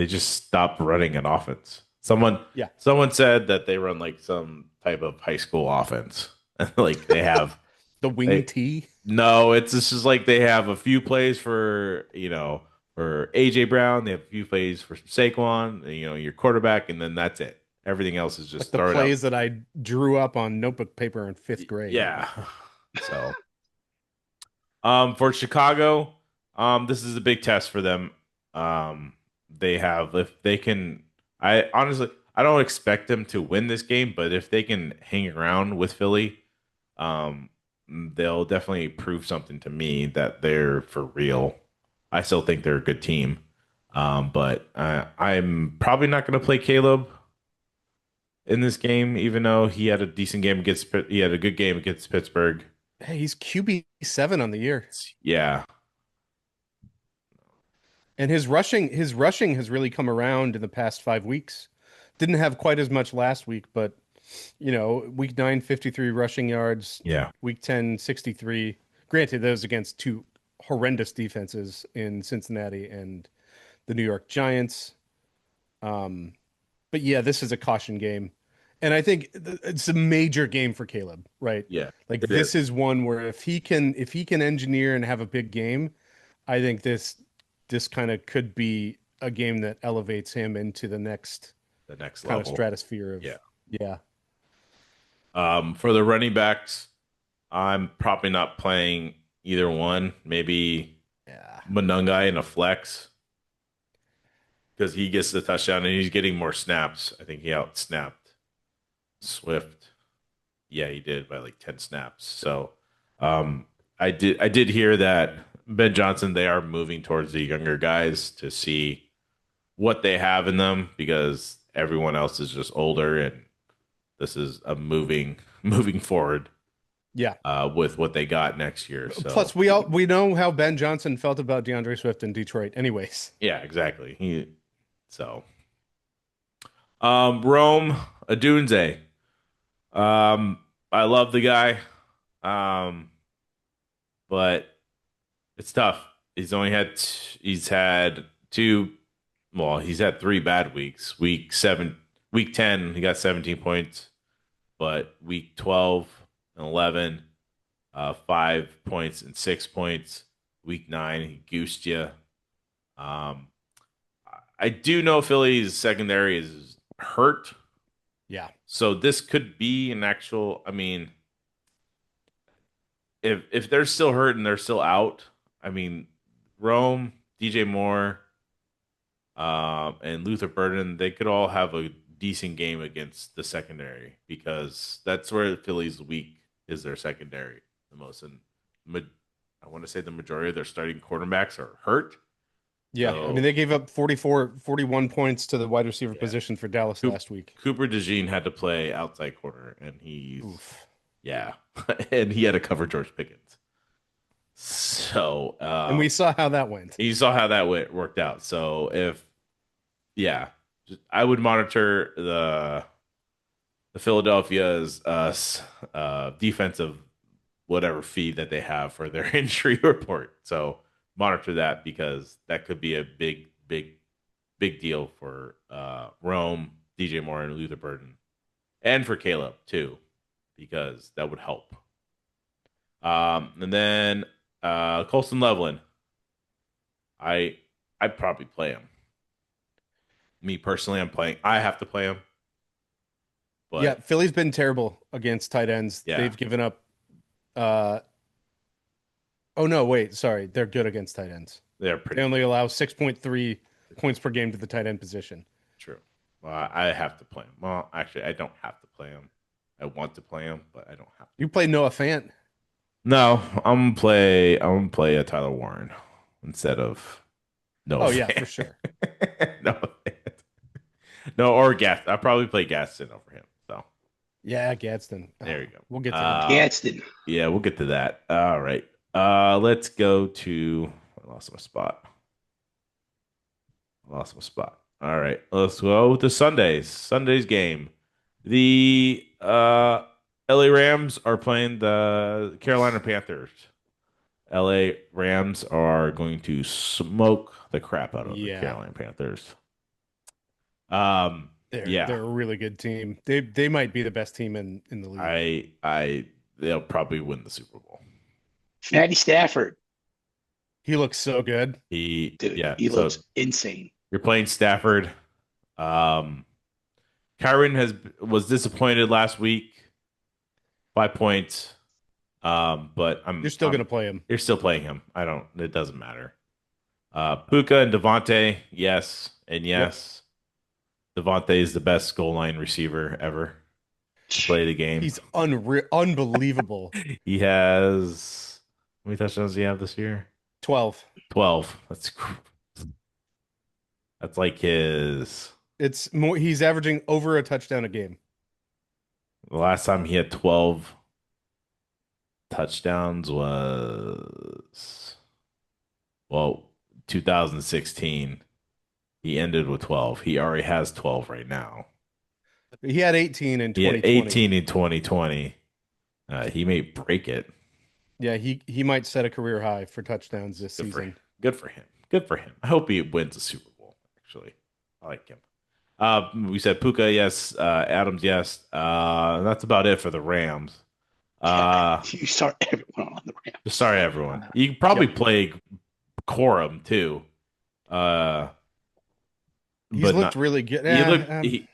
just stopped running an offense. Yeah, Someone said that they run like some type of high school offense. Like they have the wing they T. no, it's just like they have a few plays for, for AJ Brown, they have a few plays for Saquon, your quarterback, and then that's it. Everything else is Like just the throw it out. plays that I drew up on notebook paper in fifth grade. Yeah. So for Chicago, this is a big test for them. They have if they can. I honestly I don't expect them to win this game, but if they can hang around with Philly, um, they'll definitely prove something to me that they're for real. I still think they're a good team, but I'm probably not going to play Caleb in this game, even though he had a decent game against. He had a good game against Pittsburgh. Hey, he's QB7 on the year. Yeah, And his rushing has really come around in the past 5 weeks. Didn't have quite as much last week, but week 9, 53 rushing yards, yeah. week 10, 63. Granted, those against two horrendous defenses in Cincinnati and the New York Giants. But yeah, this is a caution game. And I think it's a major game for Caleb, right? Yeah, Like it this is. is one where if he can engineer and have a big game, I think this kind of could be a game that elevates him into the next The next kind of level. stratosphere of Yeah. yeah. For the running backs, I'm probably not playing either one. Maybe Yeah. Monungai in a flex because he gets the touchdown and he's getting more snaps. I think he out snapped Swift. Yeah, he did by like 10 snaps. So I did hear that Ben Johnson, they are moving towards the younger guys to see what they have in them because everyone else is just older and this is a moving forward Yeah. with what they got next year. So Plus we know how Ben Johnson felt about DeAndre Swift in Detroit anyways. yeah, exactly. So Rome Adunze. I love the guy. But it's tough. He's had two Well, he's had 3 bad weeks. Week 10, he got 17 points, but week 12 and 11, 5 points and 6 points. Week 9, he goosed you. Um, I do know Philly's secondary is hurt, Yeah. so this could be an actual. I mean, if they're still hurt and they're still out, I mean, Rome, DJ Moore, and Luther Burden, they could all have a decent game against the secondary because that's where Philly's weak is their secondary the most. And I want to say the majority of their starting quarterbacks are hurt. Yeah. So, I mean, they gave up 41 points to the wide receiver Yeah. position for Dallas last week. Cooper DeJean had to play outside corner, and he's Oof. yeah, and he had to cover George Pickens. So, And we saw how that went. you saw how that worked out. So yeah, I would monitor the Philadelphia's defensive whatever feed that they have for their injury report. So monitor that because that could be a big deal for Rome, DJ Moore, and Luther Burden, and for Caleb too, because that would help. And then Colston Loveland, I'd probably play him. Me personally, I have to play him. But Yeah, Philly's been terrible against tight ends. Yeah. They've given up oh no, wait, sorry. They're good against tight ends. they're They pretty only allow 6.3 points per game to the tight end position. true. Well, I have to play him. Well, actually, I don't have to play him. I want to play him, but I don't have to. You play Noah Fant. No, I'm gonna play a Tyler Warren instead of no. Oh yeah, for sure. no, no, or Gas. I'll probably play Gaston over him. So Yeah, Gadsden. there you go. We'll get to that. Gadsden. Yeah, we'll get to that. All right. Let's go to. I lost my spot. All right, let's go to Sundays. Sunday's game. The LA Rams are playing the Carolina Panthers. LA Rams are going to smoke the crap out of the Yeah. Carolina Panthers. They're a really good team. They might be the best team in the league. They'll probably win the Super Bowl. Matty Stafford. He looks so good. Dude, Yeah. he So looks insane. you're playing Stafford. Kyron was disappointed last week. 5 points. But You're still going to play him. You're still playing him. It doesn't matter. Puka and Devontae, yes and yes. Devontae is the best goal line receiver ever to play the game. He's unbelievable. He has how many touchdowns do you have this year? 12. 12. That's like his. It's more. He's averaging over a touchdown a game. The last time he had 12 touchdowns was 2016. He ended with 12. He already has 12 right now. He had 18 in He had 2020. 18 in 2020. He may break it. Yeah, he might set a career high for touchdowns this season. Good for him. I hope he wins the Super Bowl. Actually, I like him. We said Puka, yes. Adams, yes. That's about it for the Rams. You start everyone on the Rams. Sorry, everyone. You can probably play Corum too. He's but looked really good. The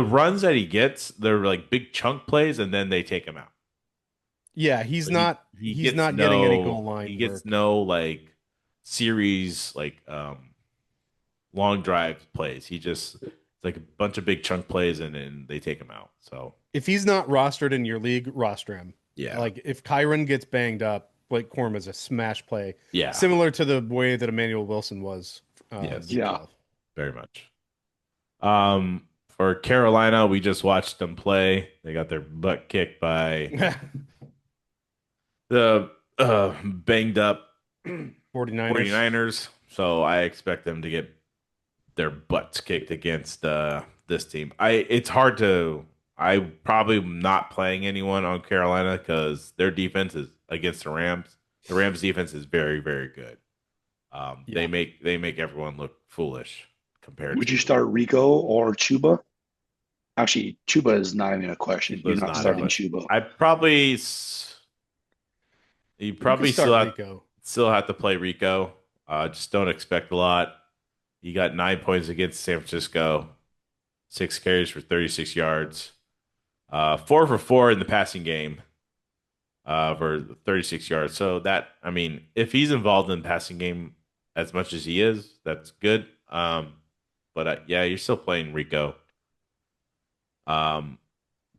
runs that he gets, they're like big chunk plays, and then they take him out. Yeah, he's But not. he He's gets not getting any goal line. He gets work. no like series long drive plays. He just it's like a bunch of big chunk plays, and then they take him out. So If he's not rostered in your league, roster him. yeah, Like if Kyron gets banged up, Blake Corum is a smash play, yeah, similar to the way that Emmanuel Wilson was. Yes. week Yeah. 12. very much. For Carolina, we just watched them play. They got their butt kicked by the banged up 49ers. So I expect them to get their butts kicked against this team. I'm probably not playing anyone on Carolina because their defense is against the Rams. The Rams defense is very, very good. They Yeah. make everyone look foolish compared Would you to start Rico or Chuba? Actually, Chuba is not even a question. You're Chuba's not not a starting question. Chuba. You You could probably start Rico. still have to play Rico. Just don't expect a lot. You got 9 points against San Francisco, 6 carries for 36 yards, 4 for 4 in the passing game, for 36 yards. So that, I mean, if he's involved in the passing game as much as he is, that's good. But yeah, you're still playing Rico. Um,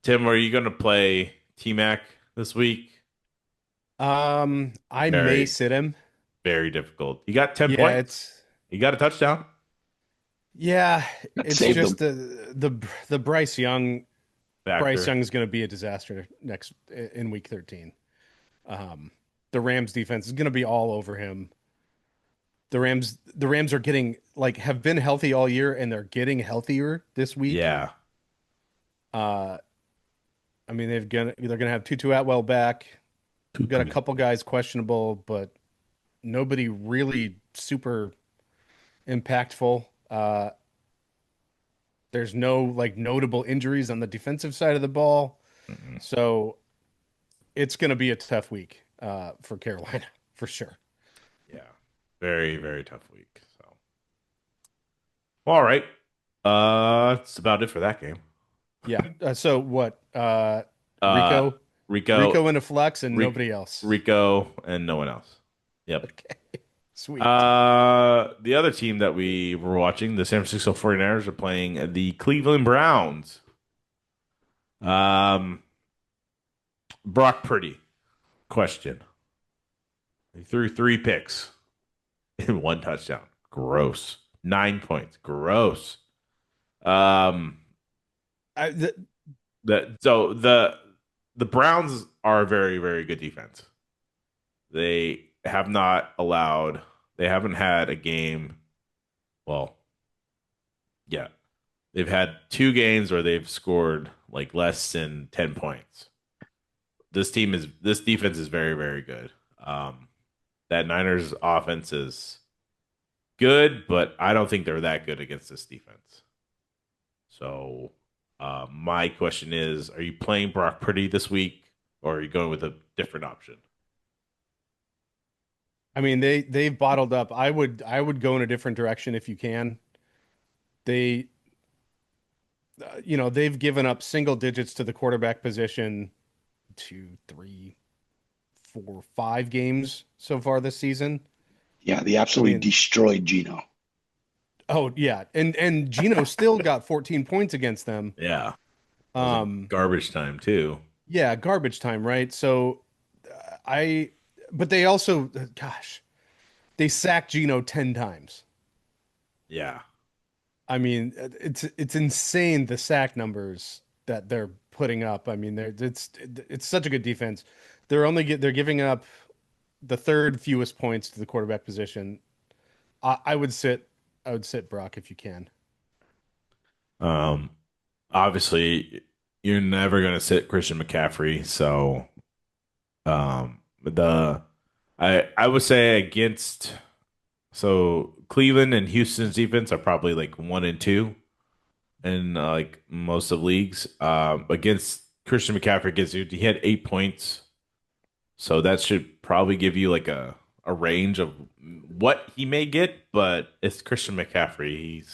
Tim, are you going to play T Mac this week? I may Very, sit him. very difficult. You got 10 Yeah, points. You got a touchdown. yeah, That it's saved just them. the Bryce Young. Bryce Factor. Young is going to be a disaster next in week 13. Um, the Rams defense is going to be all over him. The Rams are getting have been healthy all year and they're getting healthier this week. Yeah. Uh, I mean they're gonna have Tutu Atwell back. We've got a couple guys questionable, but nobody really super impactful. There's no notable injuries on the defensive side of the ball, Mm-mm. so it's gonna be a tough week for Carolina for sure. Yeah. Very, very tough week. So, all right. That's about it for that game. Yeah. So what? Uh, Rico, Rico, Rico into flex and Rico, nobody else. Rico, and no one else. Yep. Okay. Sweet. The other team that we were watching, the San Francisco 49ers, are playing the Cleveland Browns. Um, Brock Purdy, question. He threw 3 picks in 1 touchdown. Gross. 9 points. Gross. Um, I, th the Browns are a very, very good defense. They have not allowed, they haven't had a game. Well, yeah, they've had 2 games where they've scored like less than 10 points. This defense is very, very good. That Niners offense is good, but I don't think they're that good against this defense. So, my question is, are you playing Brock Purdy this week, or are you going with a different option? I mean they've bottled up. I would go in a different direction if you can. They they've given up single digits to the quarterback position 2, 3, 4, 5 games so far this season. Yeah, they I absolutely mean, destroyed Gino. oh yeah, and Gino still got 14 points against them. Yeah, it was a Um, garbage time too. yeah, garbage time, right? So I, but they also, gosh, they sacked Gino 10 times. Yeah. I mean, it's insane the sack numbers that they're putting up. I mean, it's such a good defense. They're giving up the third fewest points to the quarterback position. I would sit Brock if you can. Um, Obviously, you're never going to sit Christian McCaffrey. So, the I would say against Cleveland and Houston's defense are probably like 1 and 2 in like most of leagues. Against Christian McCaffrey, he had 8 points, so that should probably give you like a range of what he may get. But it's Christian McCaffrey.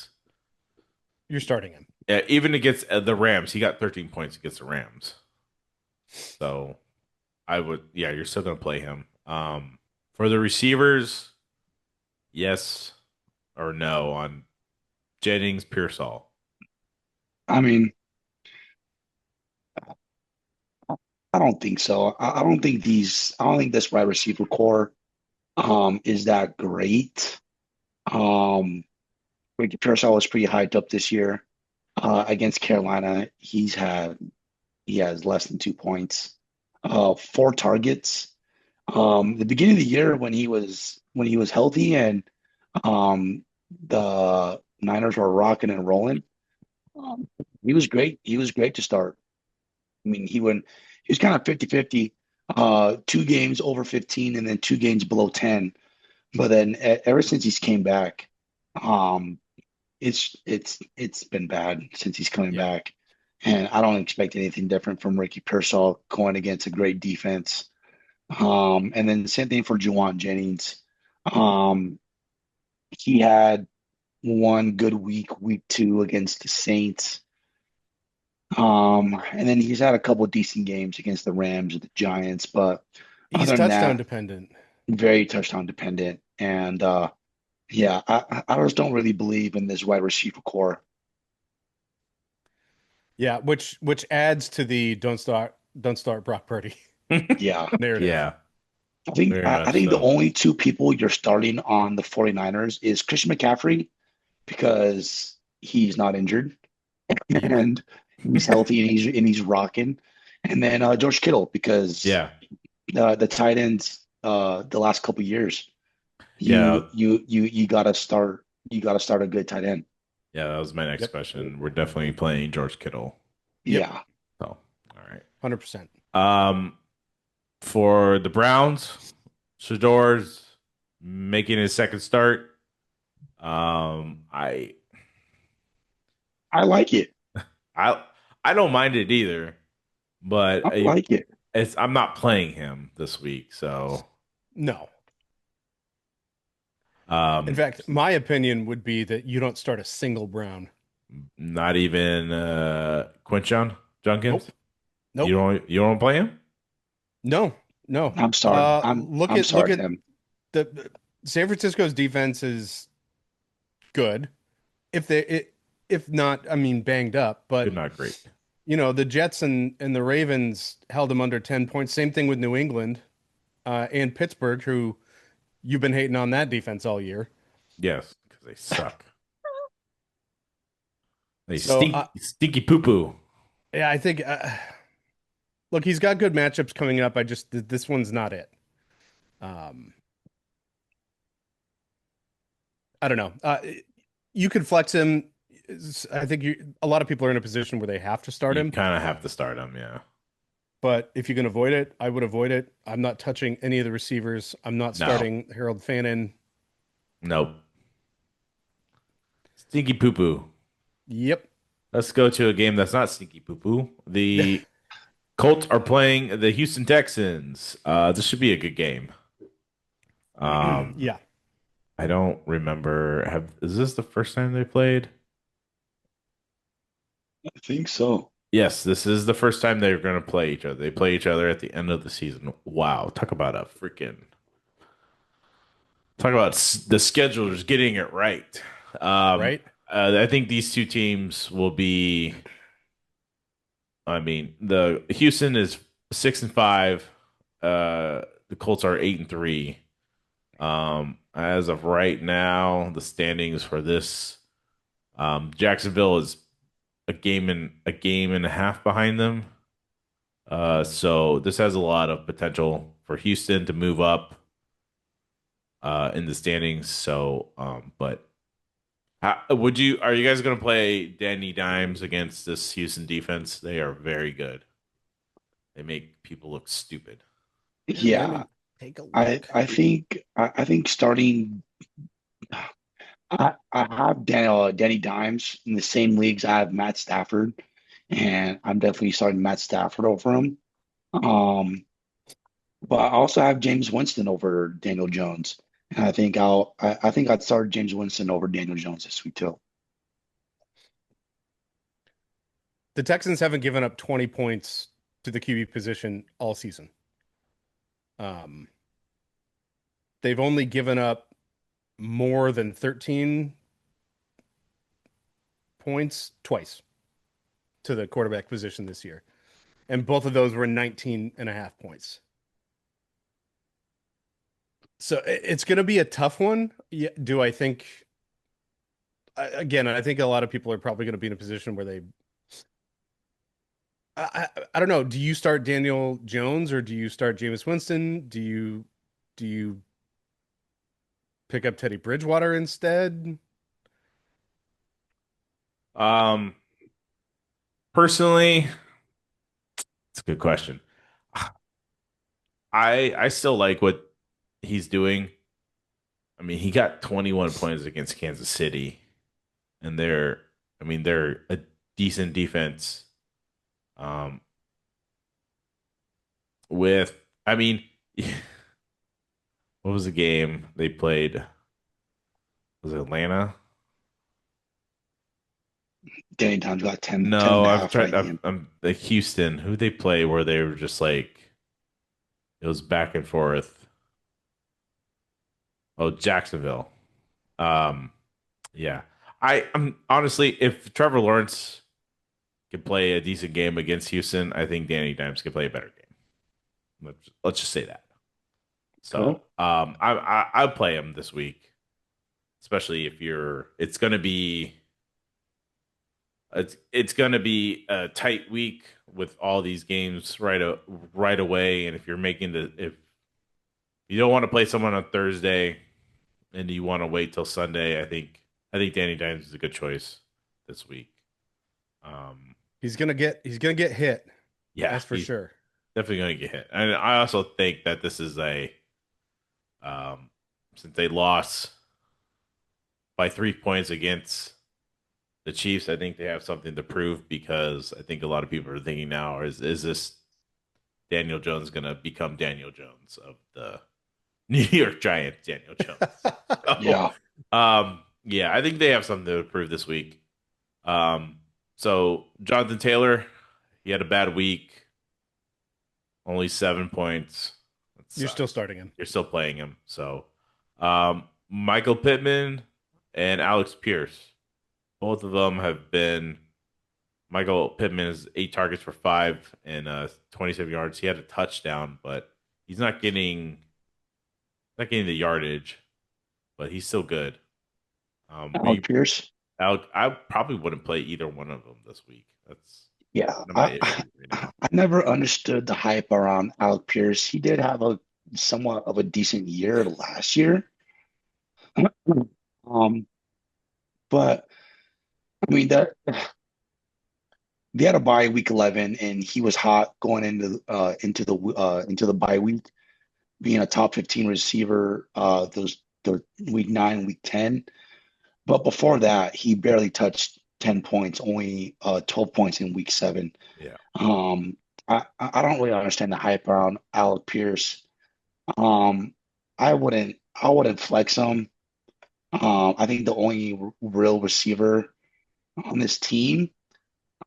You're starting him. Even against the Rams, he got 13 points against the Rams. So yeah, you're still gonna play him. For the receivers, yes or no on Jennings, Pearsall. I mean, I don't think so. I don't think this wide receiver core is that great. Ricky Pearsall was pretty hyped up this year. Against Carolina, he has less than 2 points. 4 targets. The beginning of the year when he was healthy and the Niners were rocking and rolling, um, he was great. He was great to start. I mean, he was kind of 50-50, 2 games over 15 and then 2 games below 10. But then ever since he's came back, um, it's been bad since he's coming Yeah. back, and I don't expect anything different from Ricky Pearsall going against a great defense. And then same thing for Juwan Jennings. Um, he had one good week, week two against the Saints. And then he's had a couple of decent games against the Rams and the Giants, but He's other than touchdown that, dependent. very touchdown dependent. And yeah, I just don't really believe in this wide receiver core. Yeah, which adds to the don't start Brock Purdy Yeah. narrative. Yeah, very I much think the so. only two people you're starting on the 49ers is Christian McCaffrey because he's not injured Yeah. and he's healthy and he's rocking. And then George Kittle because Yeah, the tight ends the last couple years yeah, you gotta start a good tight end. yeah. That was my next Yep. question. We're definitely playing George Kittle. Yep. Yeah. So, all right. 100%. For the Browns, Shador's making his second start. I I like it. I I don't mind it either, I but like it. I'm not playing him this week, so No. In um, fact, my opinion would be that you don't start a single Brown. not even Quinshon Junkins. Nope. Nope. You don't play him? No. No. I'm starting. Look I'm at starting him. the San Francisco's defense is good. If not, I mean banged up, Good, but not great. the Jets and the Ravens held them under 10 points. Same thing with New England and Pittsburgh, who you've been hating on that defense all year. Yes, because they suck. They So stinky poo poo. yeah, I think look, he's got good matchups coming up. This one's not it. Um, I don't know. You could flex him. I think a lot of people are in a position where they have to start You him. kind of have to start him, yeah. But if you can avoid it, I would avoid it. I'm not touching any of the receivers. I'm not No, starting Harold Fannin. nope. Stinky poo poo. Yep. Let's go to a game that's not stinky poo poo. The Colts are playing the Houston Texans. This should be a good game. Yeah. I don't remember. Is this the first time they played? I think so. Yes, this is the first time they're going to play each other. They play each other at the end of the season. Wow, talk about the schedulers getting it right. Um, Right. I think these two teams will be. I mean, the Houston is 6-5. The Colts are 8-3. As of right now, the standings for this, Jacksonville is a game and a half behind them. So this has a lot of potential for Houston to move up in the standings. So, but are you guys going to play Danny Dimes against this Houston defense? They are very good. They make people look stupid. Let me Yeah. take a I look. I think I think starting I have Danny Dimes in the same leagues I have Matt Stafford, and I'm definitely starting Matt Stafford over him. Um, but I also have James Winston over Daniel Jones. And I think I'd start James Winston over Daniel Jones this week too. The Texans haven't given up 20 points to the QB position all season. Um, they've only given up more than 13 points twice to the quarterback position this year. And both of those were 19 and a half points. So it's going to be a tough one. Yeah, do I think again, I think a lot of people are probably going to be in a position where I don't know. Do you start Daniel Jones or do you start Jameis Winston? Do you pick up Teddy Bridgewater instead? Um, Personally, it's a good question. I still like what he's doing. I mean, he got 21 points against Kansas City, and they're a decent defense. Um, with, I mean, what was the game they played? Was it Atlanta? Danny Dimes got 10 and No, a I've half in tried. that game. I'm like Houston. Who they play where they were just like it was back and forth. Oh, Jacksonville. Um, yeah. I'm honestly, if Trevor Lawrence can play a decent game against Houston, I think Danny Dimes can play a better game. Let's just say that. So, Cool. I'll play him this week, especially if you're. It's gonna be a tight week with all these games right away, and if you're making if you don't want to play someone on Thursday and you want to wait till Sunday, I think Danny Dimes is a good choice this week. He's gonna get hit. Yeah, That's for he's sure. definitely going to get hit, and I also think that this is a since they lost by 3 points against the Chiefs, I think they have something to prove because I think a lot of people are thinking now is this Daniel Jones going to become Daniel Jones of the New York Giants? Daniel Jones. Yeah. Yeah, I think they have something to prove this week. So Jonathan Taylor, he had a bad week, only 7 points. You're still starting him. You're still playing him. So, Michael Pittman and Alex Pierce, both of them have been. Michael Pittman is 8 targets for 5 and 27 yards. He had a touchdown, but he's not getting the yardage, but he's still good. Alec Pierce. I probably wouldn't play either one of them this week. That's Yeah. one of my issues right now. I never understood the hype around Alec Pierce. He did have a somewhat of a decent year last year. Um, but I mean that they had a bye week 11 and he was hot going into the bye week, being a top 15 receiver those the week 9, week 10. But before that, he barely touched 10 points, only 12 points in week 7. Yeah. I don't really understand the hype around Alec Pierce. Um, I wouldn't flex him. I think the only real receiver on this team,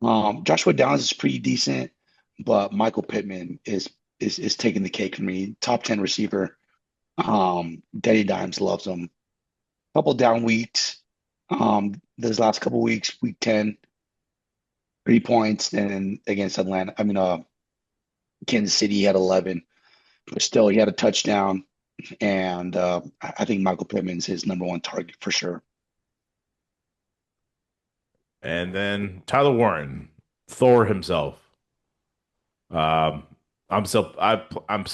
Joshua Downs is pretty decent, but Michael Pittman is taking the cake for me. Top 10 receiver. Danny Dimes loves him. Couple down weeks. Those last couple weeks, week 10, 3 points, and then against Atlanta, Kansas City, he had 11, but still, he had a touchdown, and I think Michael Pittman's his number one target for sure. And then Tyler Warren, Thor himself. Um, I'm still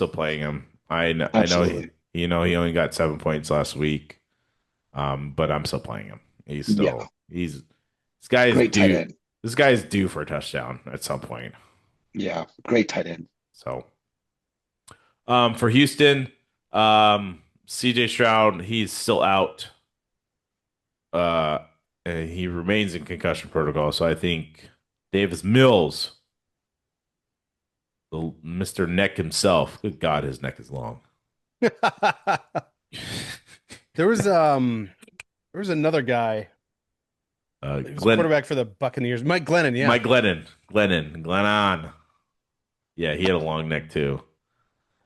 playing him. I know Absolutely. he only got 7 points last week. But I'm still playing him. Yeah, He's this guy's great tight due. end. This guy's due for a touchdown at some point. Yeah, great tight end. So, for Houston, CJ Stroud, he's still out. Uh, and he remains in concussion protocol. So I think Davis Mills, Mr. Neck himself. Good God, his neck is long. There was another guy. He was quarterback for the Buccaneers. Mike Glennon, yeah. Mike Glennon. Yeah, he had a long neck too.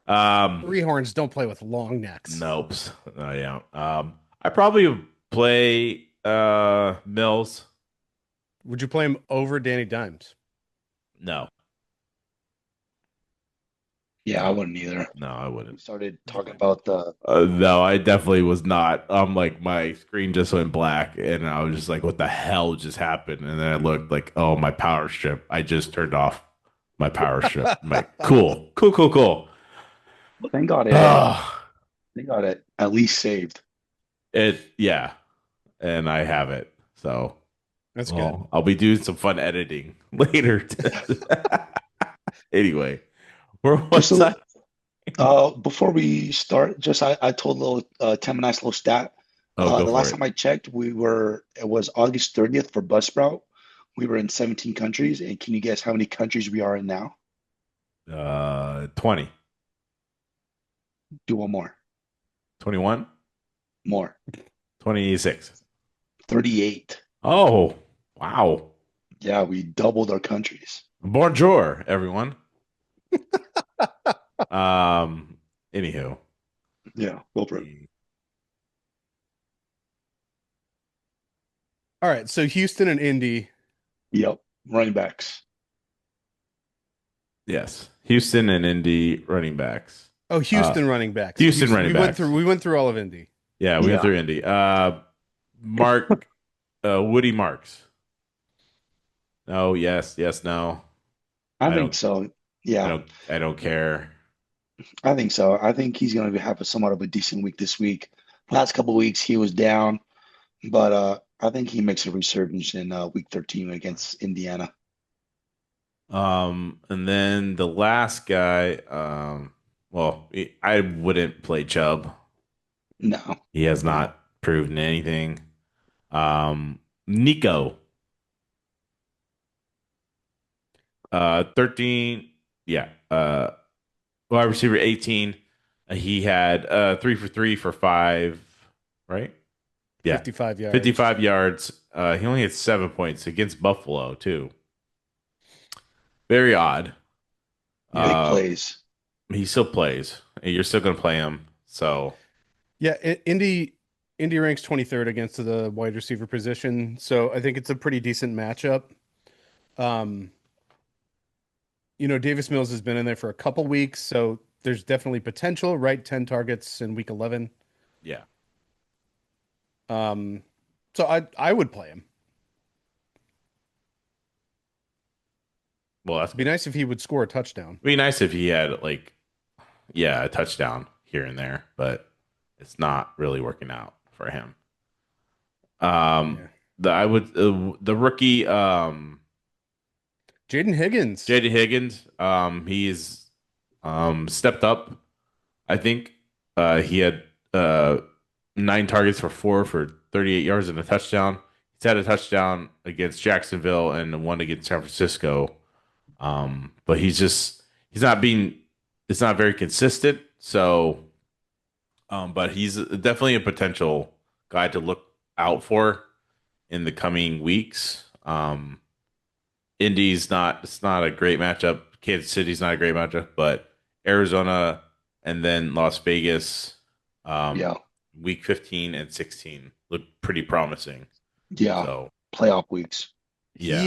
Three-horns don't play with long necks. Nope. Oh, yeah. I probably would play Mills. Would you play him over Danny Dimes? No. Yeah, I wouldn't either. No, I We wouldn't. started talking about the No, I definitely was not. Like my screen just went black, and I was just like, "What the hell just happened?" And then I looked like, "Oh, my power strip! I just turned off my power strip." I'm like, "Cool." well, thank God it at least saved. Yeah, and I have it. So, That's good. I'll be doing some fun editing later. Anyway, where was Just I? Before we start, just I told a little nice little stat. Oh, go The for last it. time I checked, it was August 30th for Buzzsprout. We were in 17 countries, and can you guess how many countries we are in now? 20, Do one more. 21, More. 26. 38. Oh, wow. Yeah, we doubled our countries. Bonjour, everyone. Um, Anywho, Yeah, go for it. the- All right, so Houston and Indy. Yep. Running backs. yes, Houston and Indy running backs. Oh, Uh, Houston running backs. Houston Houston. running We went backs. through all of Indy. Yeah, we went Yeah, through Indy. Mark, Woody Marks. No, yes, yes, no. I I think don't, so. I Yeah, don't, I don't care. I think so. I think he's going to have somewhat of a decent week this week. Last couple of weeks he was down, but I think he makes a resurgence in week 13 against Indiana. And then the last guy, well, I wouldn't play Chubb. No, He has not proven anything. Nico, 13, yeah, wide receiver 18. He had 3 for 3 for 5, right? Yeah, 55 yards. 55 yards. He only had 7 points against Buffalo too. Very odd. big Uh, plays. he still plays. And you're still gonna play him. So Yeah, Indy ranks 23rd against the wide receiver position, so I think it's a pretty decent matchup. Um, Davis Mills has been in there for a couple weeks, so there's definitely potential, right? 10 targets in week 11. yeah. Um, so I would play him. Well, that's It'd be good. nice if he would score a touchdown. It'd be nice if he had like, yeah, a touchdown here and there, but it's not really working out for him. Um, Yeah. the rookie, Jaden Higgins. J.D. Higgins, he's stepped up. I think he had 9 targets for 38 yards and a touchdown. He's had a touchdown against Jacksonville and one against San Francisco. But he's not being it's not very consistent. So, but he's definitely a potential guy to look out for in the coming weeks. Indy's not it's not a great matchup. Kansas City's not a great matchup, but Arizona and then Las Vegas, um, Yeah, week 15 and 16 look pretty promising. yeah. So Playoff weeks. yeah.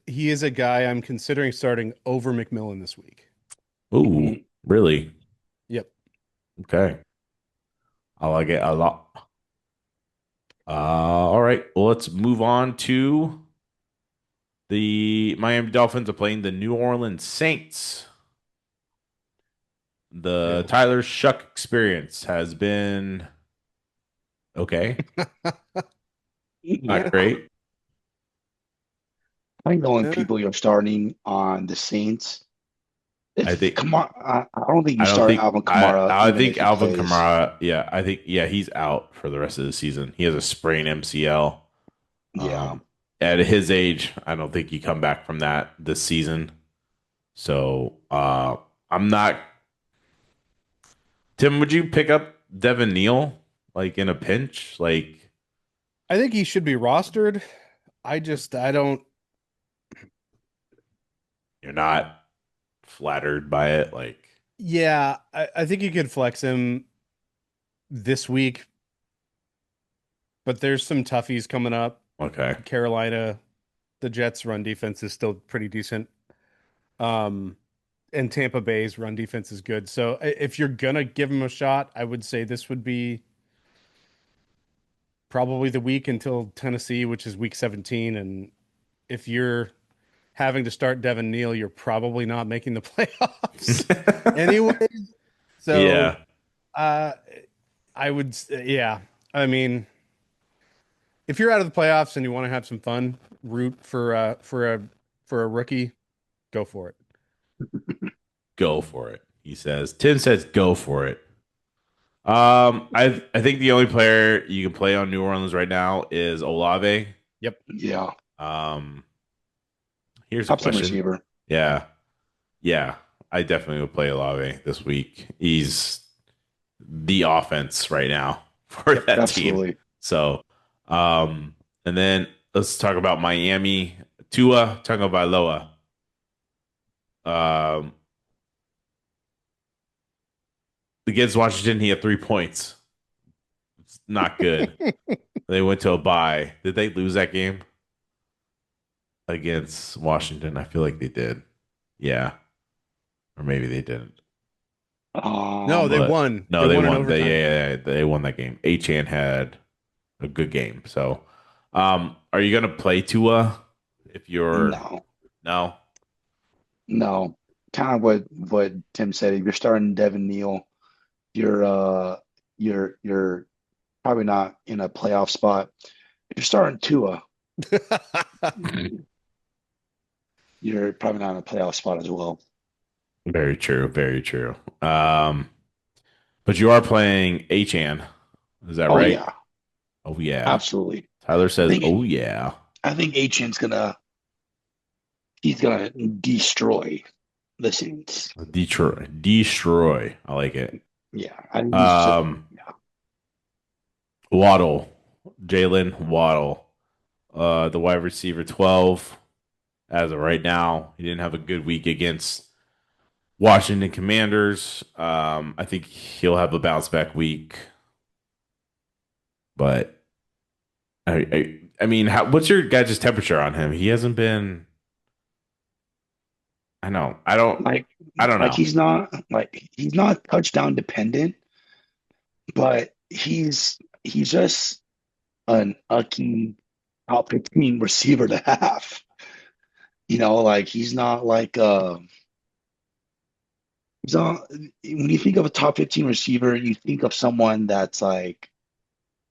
He is a guy I'm considering starting over McMillan this week. Ooh, really? Yep. Okay. I like it a lot. All right. Well, let's move on to the Miami Dolphins are playing the New Orleans Saints. The Ew. Tyler Shuck experience has been okay, not great. I think the only Eh, people you're starting on the Saints, I it's think Kamara. I don't think you I don't start think Alvin Kamara I even think if he Alvin plays. Kamara. Yeah, I think he's out for the rest of the season. He has a sprained MCL. Yeah, At his age, I don't think he come back from that this season. So I'm not. Tim, would you pick up Devin Neal like in a pinch? Like I think he should be rostered. I don't. you're not flattered by it. Like Yeah, I think you could flex him this week, but there's some toughies coming up. okay, Carolina, the Jets' run defense is still pretty decent. Um, and Tampa Bay's run defense is good. So if you're gonna give him a shot, I would say this would be probably the week until Tennessee, which is week 17. And if you're having to start Devin Neal, you're probably not making the playoffs anyway. So yeah, uh, I would, yeah. I mean, if you're out of the playoffs and you want to have some fun, root for a rookie, go for it. go for it. He says. Tim says, "Go for it." I think the only player you can play on New Orleans right now is Olave. Yep. Yeah. Um, here's a Top 10 question. receiver. Yeah, yeah, I definitely would play Olave this week. He's the offense right now for that team. Absolutely. So, um, and then let's talk about Miami. Tua Tagovailoa. Um, against Washington, he had 3 points. It's not good. They went to a bye. Did they lose that game against Washington? I feel like they did. Yeah, or maybe they didn't. No, they Um, But won. no, They they won in won. overtime. They won that game. Achan had a good game. So, are you gonna play Tua if you're no, no? no. Kind of what Tim said. If you're starting Devin Neal, you're you're probably not in a playoff spot. If you're starting Tua, you're probably not in a playoff spot as well. Very true. Very true. But you are playing Achan. Is that Oh right? yeah, Oh yeah. absolutely. Tyler I says, think "Oh yeah." I think Achan's gonna destroy the Saints. Detroit, destroy. I like it. Yeah, I think he's just Um, yeah. Waddle, Jalen Waddle, the wide receiver 12 as of right now. He didn't have a good week against Washington Commanders. I think he'll have a bounce back week, but I mean, what's your guys' temperature on him? He hasn't been. I know. Like I don't like know. he's not touchdown dependent, but he's just an ucky top 15 receiver to have. Like he's not like he's not when you think of a top 15 receiver, you think of someone that's like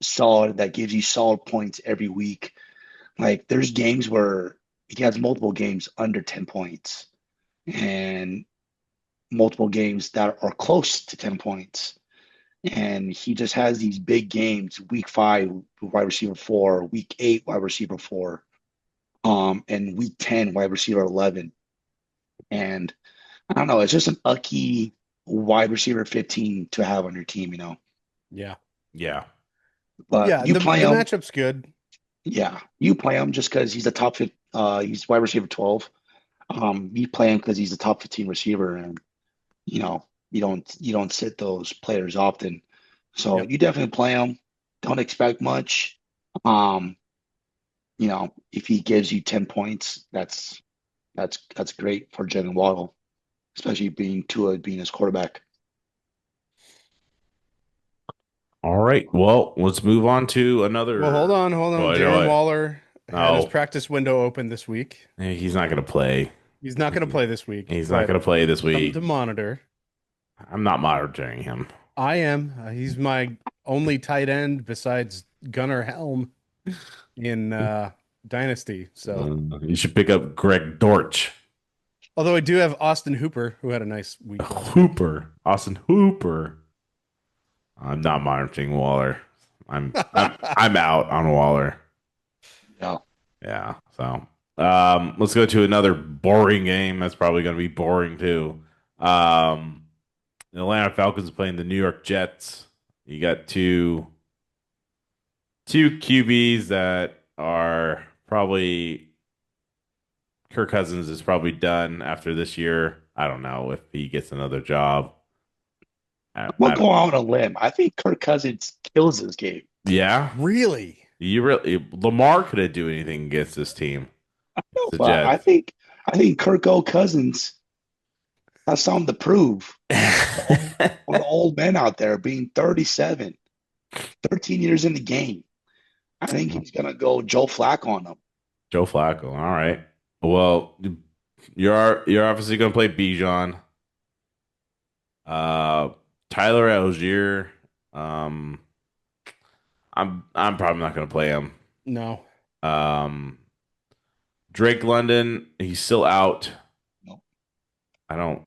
solid, that gives you solid points every week. Like there's games where he has multiple games under 10 points and multiple games that are close to 10 points. And he just has these big games, week 5, wide receiver 4, week 8, wide receiver 4, and week 10, wide receiver 11. And I don't know, it's just an ucky wide receiver 15 to have on your team. Yeah. Yeah. But Yeah. you The play him, matchup's good. yeah, you play him just because he's a top 50, he's wide receiver 12. You play him because he's a top 15 receiver, and you don't sit those players often. So Yep. you definitely play him. Don't expect much. Um, if he gives you 10 points, that's great for Jalen Waddle, especially being Tua being his quarterback. All right. Well, let's move on to Well, another. hold on, hold on. What? Darren What? Waller had his No, practice window open this week. he's not going to play. He's not going to play this week, He's not but going to play this something to week. monitor. I'm not monitoring him. I am. He's my only tight end besides Gunnar Helm in Dynasty. So, You should pick up Greg Dortch. although I do have Austin Hooper, who had a nice week last week. Hooper. Austin Hooper. I'm not monitoring Waller. I'm out on Waller. Yeah. Yeah. So let's go to another boring game. That's probably going to be boring too. The Atlanta Falcons playing the New York Jets. You got two QBs that are probably Kirk Cousins is probably done after this year. I don't know if he gets another job. We'll I don't, go out on a limb. I think Kirk Cousins kills this game. yeah, Really? you really Lamar couldn't do anything against this team. It's No, the but I Jets. think I think Kirk O. Cousins has something to prove. For the old men out there being 37, 13 years in the game. I think he's gonna go Joe Flacco on them. Joe Flacco. All right. Well, you're obviously going to play Bijan. Uh, Tyler Algier. Um, I'm probably not going to play him. No. Um, Drake London. He's still out. No. I don't.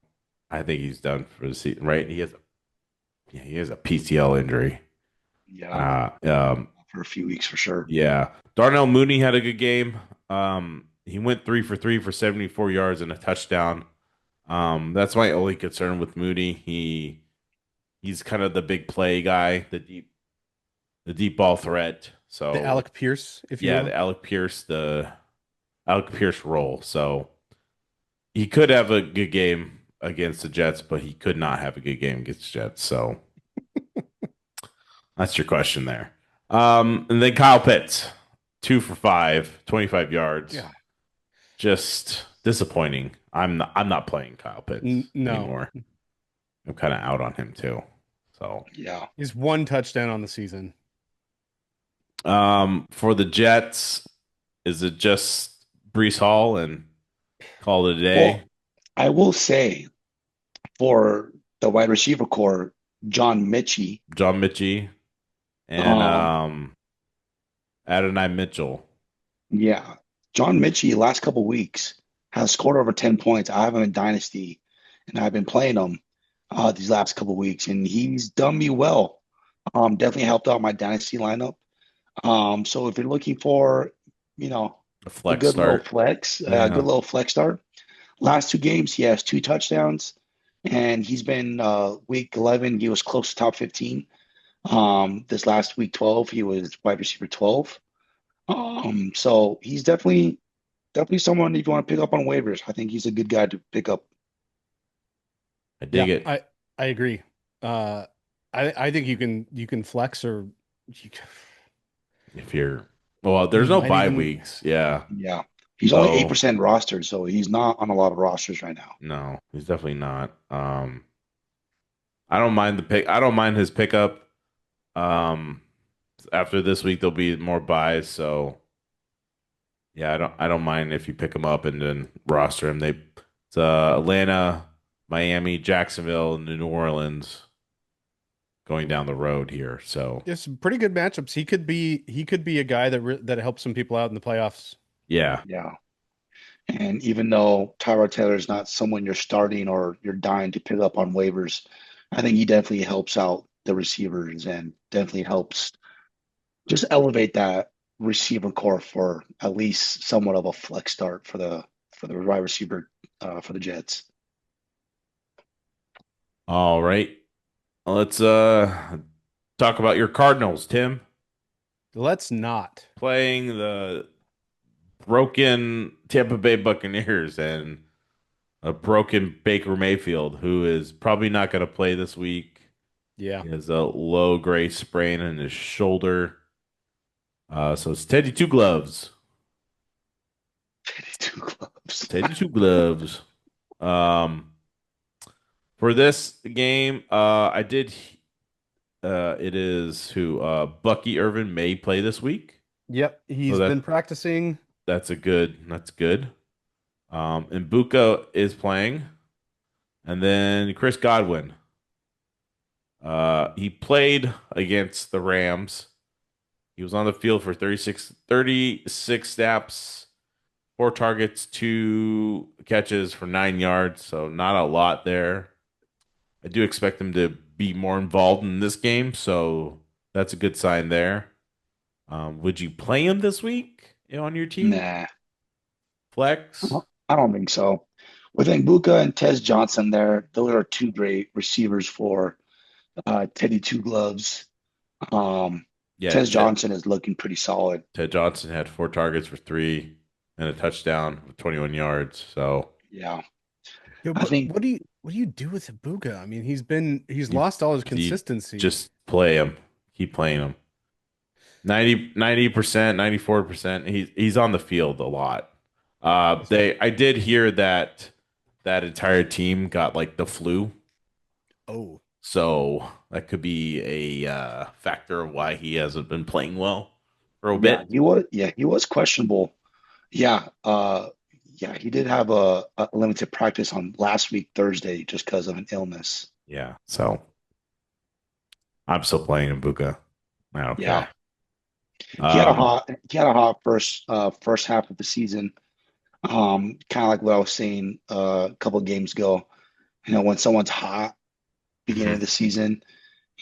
I think he's done for the season, right? He has a PCL injury. Yeah, Uh, for a few weeks for sure. yeah. Darnell Mooney had a good game. He went 3 for 3 for 74 yards and a touchdown. That's my only concern with Mooney. He's kind of the big play guy, the deep ball threat. The So Alec Pierce, if you yeah, will. the Alec Pierce role. So he could have a good game against the Jets, but he could not have a good game against the Jets. So that's your question there. And then Kyle Pitts, 2 for 5, 25 yards. Yeah. Just disappointing. I'm not playing Kyle Pitts No. anymore. I'm kind of out on him too. So Yeah. He's one touchdown on the season. for the Jets, is it just Brees Hall and call it a day? Well, I will say for the wide receiver core, John Mitchie, John Mitchie and um, Adonai Mitchell. yeah, John Mitchie last couple weeks has scored over 10 points. I have him in Dynasty and I've been playing him these last couple weeks and he's done me well. Definitely helped out my Dynasty lineup. So if you're looking for, you know, A a flex good little start. flex, Yeah. start. Last two games, he has two touchdowns, and he's been week 11, he was close to top 15. This last week 12, he was wide receiver 12. So he's definitely someone if you want to pick up on waivers. I think he's a good guy to pick up. I dig Yeah, it. I agree. I think you can flex or you can, If you're well, there's you no might bye even weeks. Yeah. Yeah. He's only So 8% rostered, so he's not on a lot of rosters right now. no, he's definitely not. I don't mind the pick. I don't mind his pickup. Um, after this week there'll be more buys, so yeah, I don't mind if you pick him up and then roster him. It's Atlanta, Miami, Jacksonville, and New Orleans going down the road here. So there's some pretty good matchups. He could be a guy that helps some people out in the playoffs. yeah, Yeah. And even though Tyrod Taylor is not someone you're starting or you're dying to pick up on waivers, I think he definitely helps out the receivers and definitely helps just elevate that receiver core for at least somewhat of a flex start for the wide receiver for the Jets. all right. Let's talk about your Cardinals, Tim. Let's not. Playing the broken Tampa Bay Buccaneers and a broken Baker Mayfield, who is probably not going to play this week. Yeah. He has a low grade sprain in his shoulder. So it's Teddy Two Gloves. Two clubs. Teddy Two Gloves. Um, for this game, I did. It is who Bucky Irvin may play this week. Yep. He's that- been practicing. That's a good. That's good. And Buka is playing, and then Chris Godwin. He played against the Rams. He was on the field for 36 snaps, 4 targets, 2 catches for 9 yards. So not a lot there. I do expect him to be more involved in this game, so that's a good sign there. Would you play him this week on your team? Nah, Flex? I don't think so. With Mbuka and Tez Johnson there, those are two great receivers for Teddy Two Gloves. Yeah, Tez Johnson is looking pretty solid. Ted Johnson had 4 targets for 3 and a touchdown with 21 yards. So Yeah. Yo, I but think what do you do with Ibuka? I mean, he's lost all his you consistency. just play him. Keep playing him. 90%, 94%. He's on the field a lot. I did hear that entire team got like the flu. Oh, So that could be a factor of why he hasn't been playing well for a yeah, bit. he was questionable. Yeah, yeah, he did have a limited practice on last week Thursday just because of an illness. Yeah. So I'm still playing Ibuka. I don't Yeah. care. He had a hot first half of the season. Kind of like what I was saying a couple of games ago. When someone's hot beginning of the season,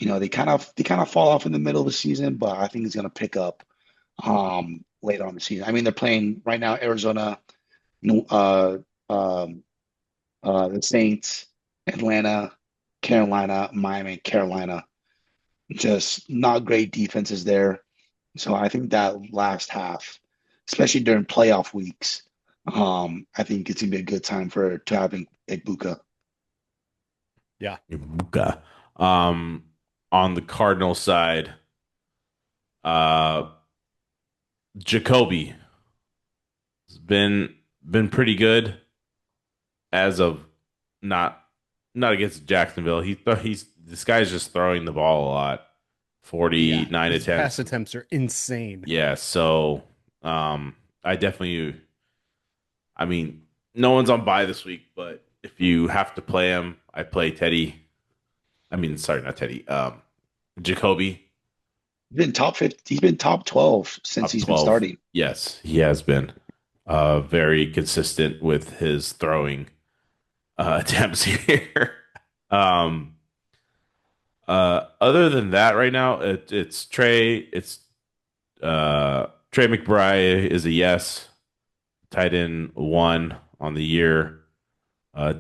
they kind of fall off in the middle of the season, but I think it's going to pick up later on in the season. I mean, they're playing right now Arizona, you know, the Saints, Atlanta, Carolina, Miami, Carolina. Just not great defenses there. So I think that last half, especially during playoff weeks, I think it's gonna be a good time to having Ibuka. Yeah. Ibuka. On the Cardinal side, uh, Jacoby has been pretty good as of not not against Jacksonville. He's this guy's just throwing the ball a lot. Yeah. 49 His pass attempts. attempts are insane. Yeah, so I definitely I mean, no one's on bye this week, but if you have to play him, I play Teddy. I mean, sorry, not Teddy. Jacoby He's been top 12 since up he's been 12. starting. Yes, he has been very consistent with his throwing attempts here. um Other than that, right now it's Trey. Trey McBride is a yes. Tight end one on the year.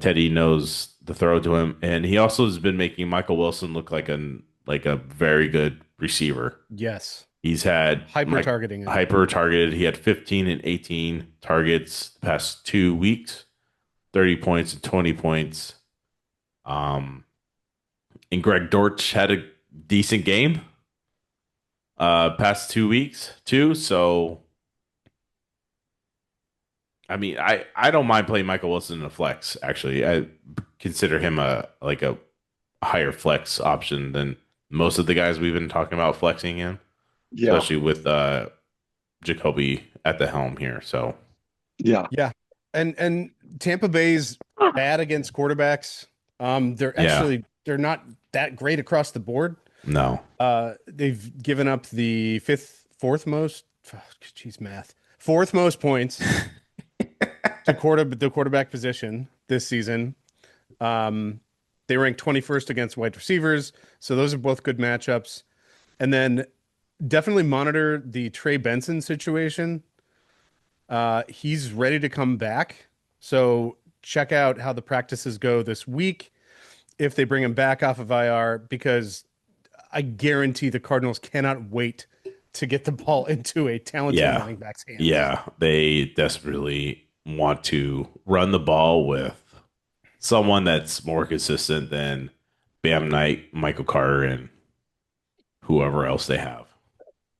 Teddy knows the throw to him, and he also has been making Michael Wilson look like a very good receiver. Yes. He's had Hyper targeting him. hyper targeted. He had 15 and 18 targets the past 2 weeks, 30 points and 20 points. And Greg Dortch had a decent game past 2 weeks too. So I mean, I don't mind playing Michael Wilson in a flex. Actually, I consider him a higher flex option than most of the guys we've been talking about flexing in, Yeah, especially with Jacoby at the helm here. So yeah, Yeah. And Tampa Bay's bad against quarterbacks. yeah, They're not that great across the board. no, They've given up the fourth most, math, fourth most points to the quarterback position this season. They ranked 21st against wide receivers, so those are both good matchups. And then definitely monitor the Trey Benson situation. He's ready to come back, so check out how the practices go this week if they bring him back off of IR, because I guarantee the Cardinals cannot wait to get the ball into a talented yeah, running back's hands. yeah. They desperately want to run the ball with someone that's more consistent than Bam Knight, Michael Carter, and whoever else they have.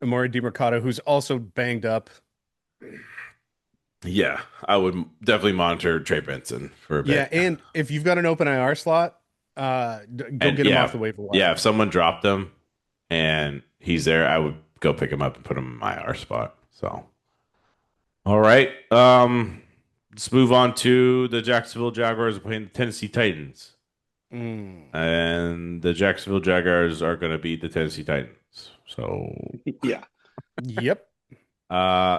Amari DiMercato, who's also banged up. Yeah, I would definitely monitor Trey Benson for a bit. Yeah, and if you've got an open IR slot, go And get him off the waiver wire. yeah, if someone dropped him and he's there, I would go pick him up and put him in my R spot. So, all right, let's move on to the Jacksonville Jaguars playing the Tennessee Titans, and the Jacksonville Jaguars are going to beat the Tennessee Titans. So, yeah. Yep. uh,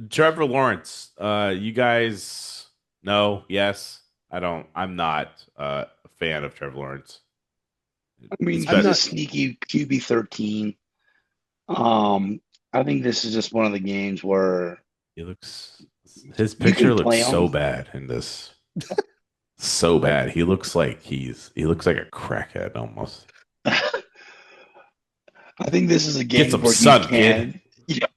Trevor Lawrence, you guys know? Yes, I don't. I'm not a fan of Trevor Lawrence. I mean, I'm he's a not- sneaky QB 13. I think this is just one of the games where His picture can play looks so him. bad in this. So bad. He looks like he looks like a crackhead almost. I think this is a Get game some where sun, you can. kid. Yeah,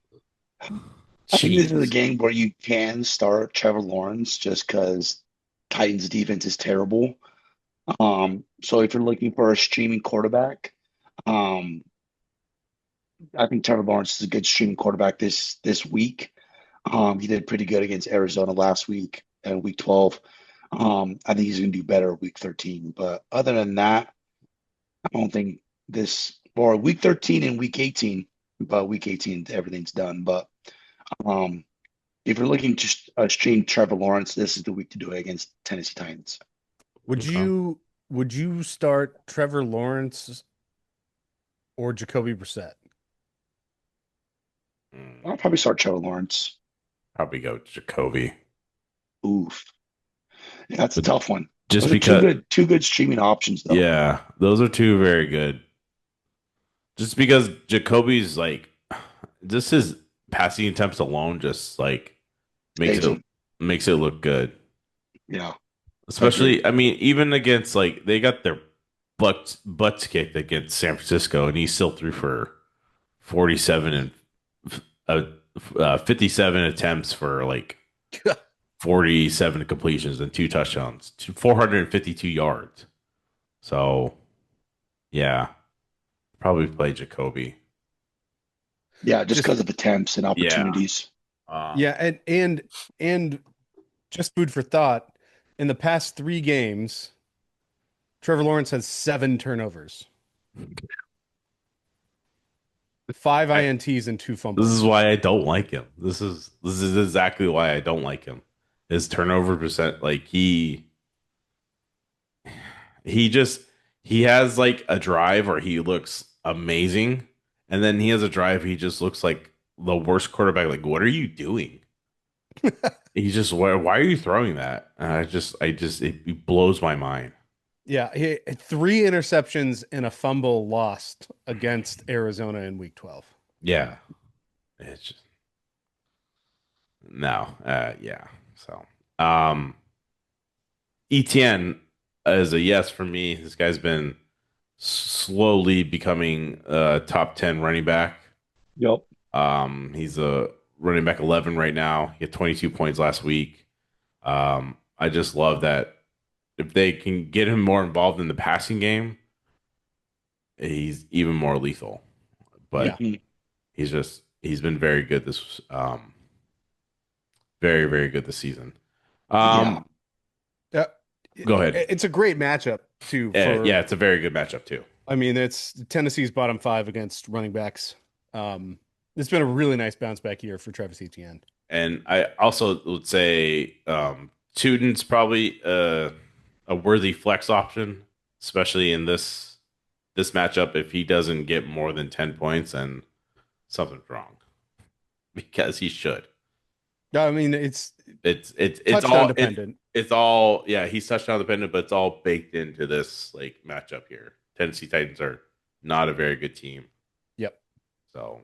I think this is a Jeez. game where you can start Trevor Lawrence just because Titans defense is terrible. So if you're looking for a streaming quarterback, um, I think Trevor Lawrence is a good streaming quarterback this week. He did pretty good against Arizona last week and week 12. I think he's going to do better week 13. But other than that, I don't think or week 13 and week 18, but week 18, everything's done. But if you're looking to stream Trevor Lawrence, this is the week to do it against Tennessee Titans. Would you start Trevor Lawrence or Jacoby Brissett? I'll probably start Trevor Lawrence. Probably go Jacoby. Oof. Yeah, that's a tough one. just Those are because. two good streaming options though. Yeah, those are two very good. Just because Jacoby's like, just his passing attempts alone, just like makes Saves it them. makes it look good. Yeah, agreed. Especially, I mean, even against like they got their butts kicked against San Francisco, and he still threw for 47 and uh, 57 attempts for like 47 completions and two touchdowns, 452 yards. So yeah, probably play Jacoby. Yeah, just Just because of attempts and Yeah. opportunities. yeah, and just food for thought. In the past 3 games, Trevor Lawrence has 7 turnovers, 5 INTs, and 2 This is fumbles. why I don't like him. This is exactly why I don't like him. His turnover percent, like he just he has like a drive where he looks amazing, and then he has a drive he just looks like the worst quarterback. Like, what are you doing? He's just why are you throwing that? And it blows my mind. Yeah, 3 interceptions and a fumble lost against Arizona in Week 12. Yeah, it's just no, yeah. So, um, ETN is a yes for me. This guy's been slowly becoming a top 10 running back. Yep. He's a running back 11 right now. He had 22 points last week. I just love that if they can get him more involved in the passing game, he's even more lethal. But Yeah. Mhm. he's been very good this very, very good this season. Yeah. Uh, Go ahead. It's a great matchup too Yeah, it's a very good matchup too. I mean, it's Tennessee's bottom 5 against running backs. It's been a really nice bounce back year for Travis Etienne. And I also would say Tuden's probably a worthy flex option, especially in this matchup. If he doesn't get more than 10 points, then something's wrong because he should. I mean, it's It's touchdown all dependent. it's all yeah. He's touchdown dependent, but it's all baked into this like matchup here. Tennessee Titans are not a very good team, Yep. so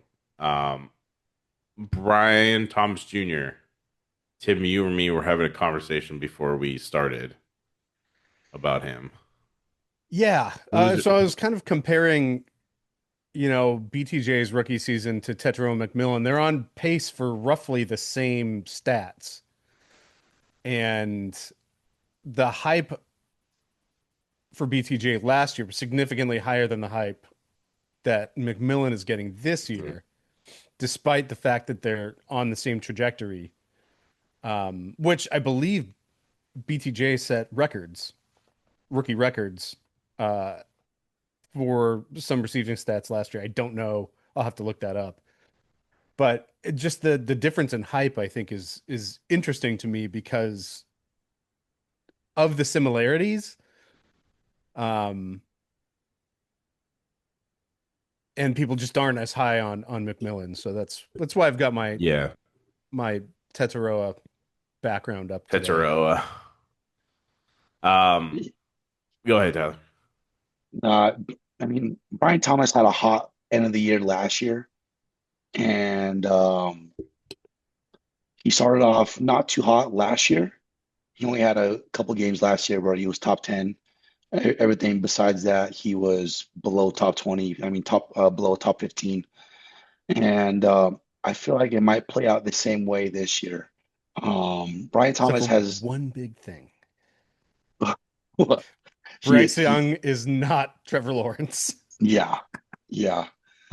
Brian Thomas Jr. Tim, you and me were having a conversation before we started about him. Yeah. Who's So I was kind of comparing, BTJ's rookie season to Tetro McMillan. They're on pace for roughly the same stats. And the hype for BTJ last year was significantly higher than the hype that McMillan is getting this year, despite the fact that they're on the same trajectory, which I believe BTJ set rookie records, for some receiving stats last year. I don't know. I'll have to look that up. But just the difference in hype, I think, is interesting to me because of the similarities. And people just aren't as high on McMillan. So that's why I've got yeah, my Tetaroa background up today. Teteroa. Um, go ahead, Tyler. I mean, Brian Thomas had a hot end of the year last year, and he started off not too hot last year. He only had a couple games last year where he was top 10. Everything besides that, he was below top 20. I mean, below top 15. And I feel like it might play out the same way this year. Brian Except Thomas for has one big thing. he, Bryce Young is not Trevor Lawrence. yeah, yeah,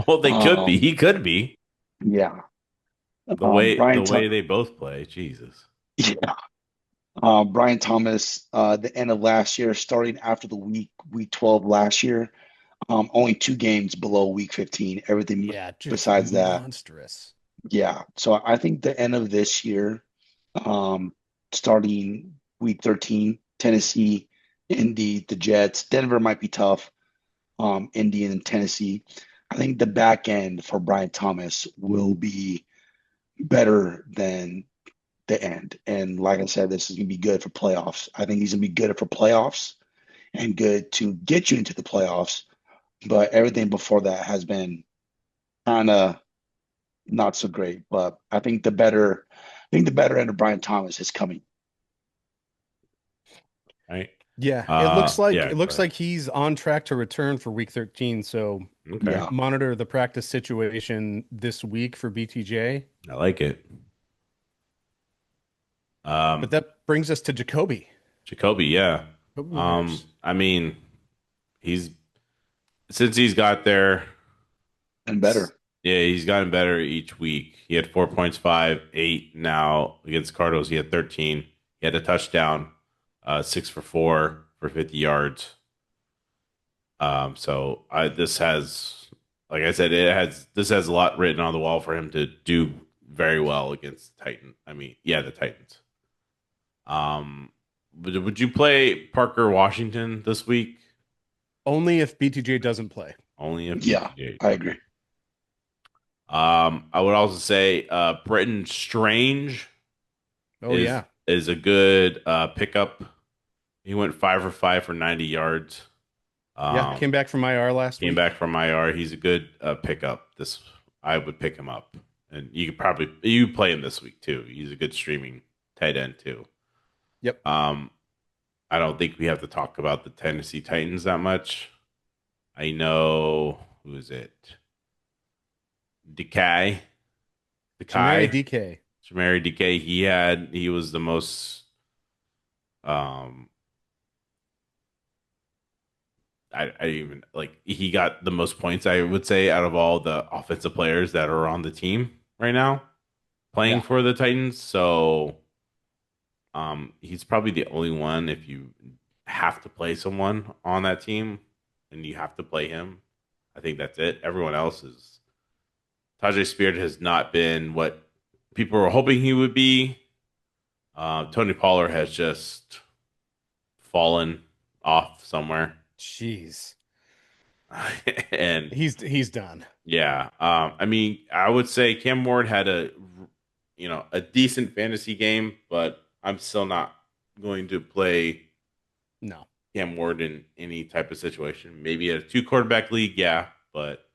Well, they could be. um, He could be yeah. the way Brian, the way they both play. Jesus. yeah. Brian Thomas, the end of last year, starting after the week 12 last year, only 2 games below week 15. Everything Yeah, just besides that, monstrous. yeah. So I think the end of this year, um, starting week 13, Tennessee, Indy, the Jets, Denver might be tough. Indy and Tennessee. I think the back end for Brian Thomas will be better than the end. And like I said, this is going to be good for playoffs. I think he's going to be good for playoffs and good to get you into the playoffs. But everything before that has been kind of not so great. But I think the better end of Brian Thomas is coming. Right. Yeah, it Go looks ahead. like he's on track to return for week 13. So Okay. Yeah. monitor the practice situation this week for BTJ. I like it. But that brings us to Jacoby. Jacoby, yeah. Jacoby Myers. I mean, he's since he's got there, And better. yeah, he's gotten better each week. He had 4 points, 5, 8 now against Cardinals. He had 13. He had a touchdown, 6 for 4 for 50 yards. So this has, like I said, this has a lot written on the wall for him to do very well against Titan. I mean, yeah, the Titans. Would you play Parker Washington this week? Only if BTJ doesn't play. Only if Yeah, BTJ. I agree. I would also say Britton Strange Oh, yeah. is a good pickup. He went 5 for 5 for 90 yards. Yeah, came back from IR last Came week. back from IR. He's a good pickup. I would pick him up, and you play him this week too. He's a good streaming tight end too. Yep. I don't think we have to talk about the Tennessee Titans that much. I know who is it? Decay. Jamari DK. Jamari DK. He was the most I even like he got the most points, I would say, out of all the offensive players that are on the team right now playing for the Titans. So he's probably the only one, if you have to play someone on that team and you have to play him, I think that's it. Everyone else is Tajay Spears has not been what people were hoping he would be. Tony Pollard has just fallen off somewhere. Jeez. And he's done. Yeah. I mean, I would say Cam Ward had a decent fantasy game, but I'm still not going to play No. Cam Ward in any type of situation. Maybe a 2 quarterback league, yeah, but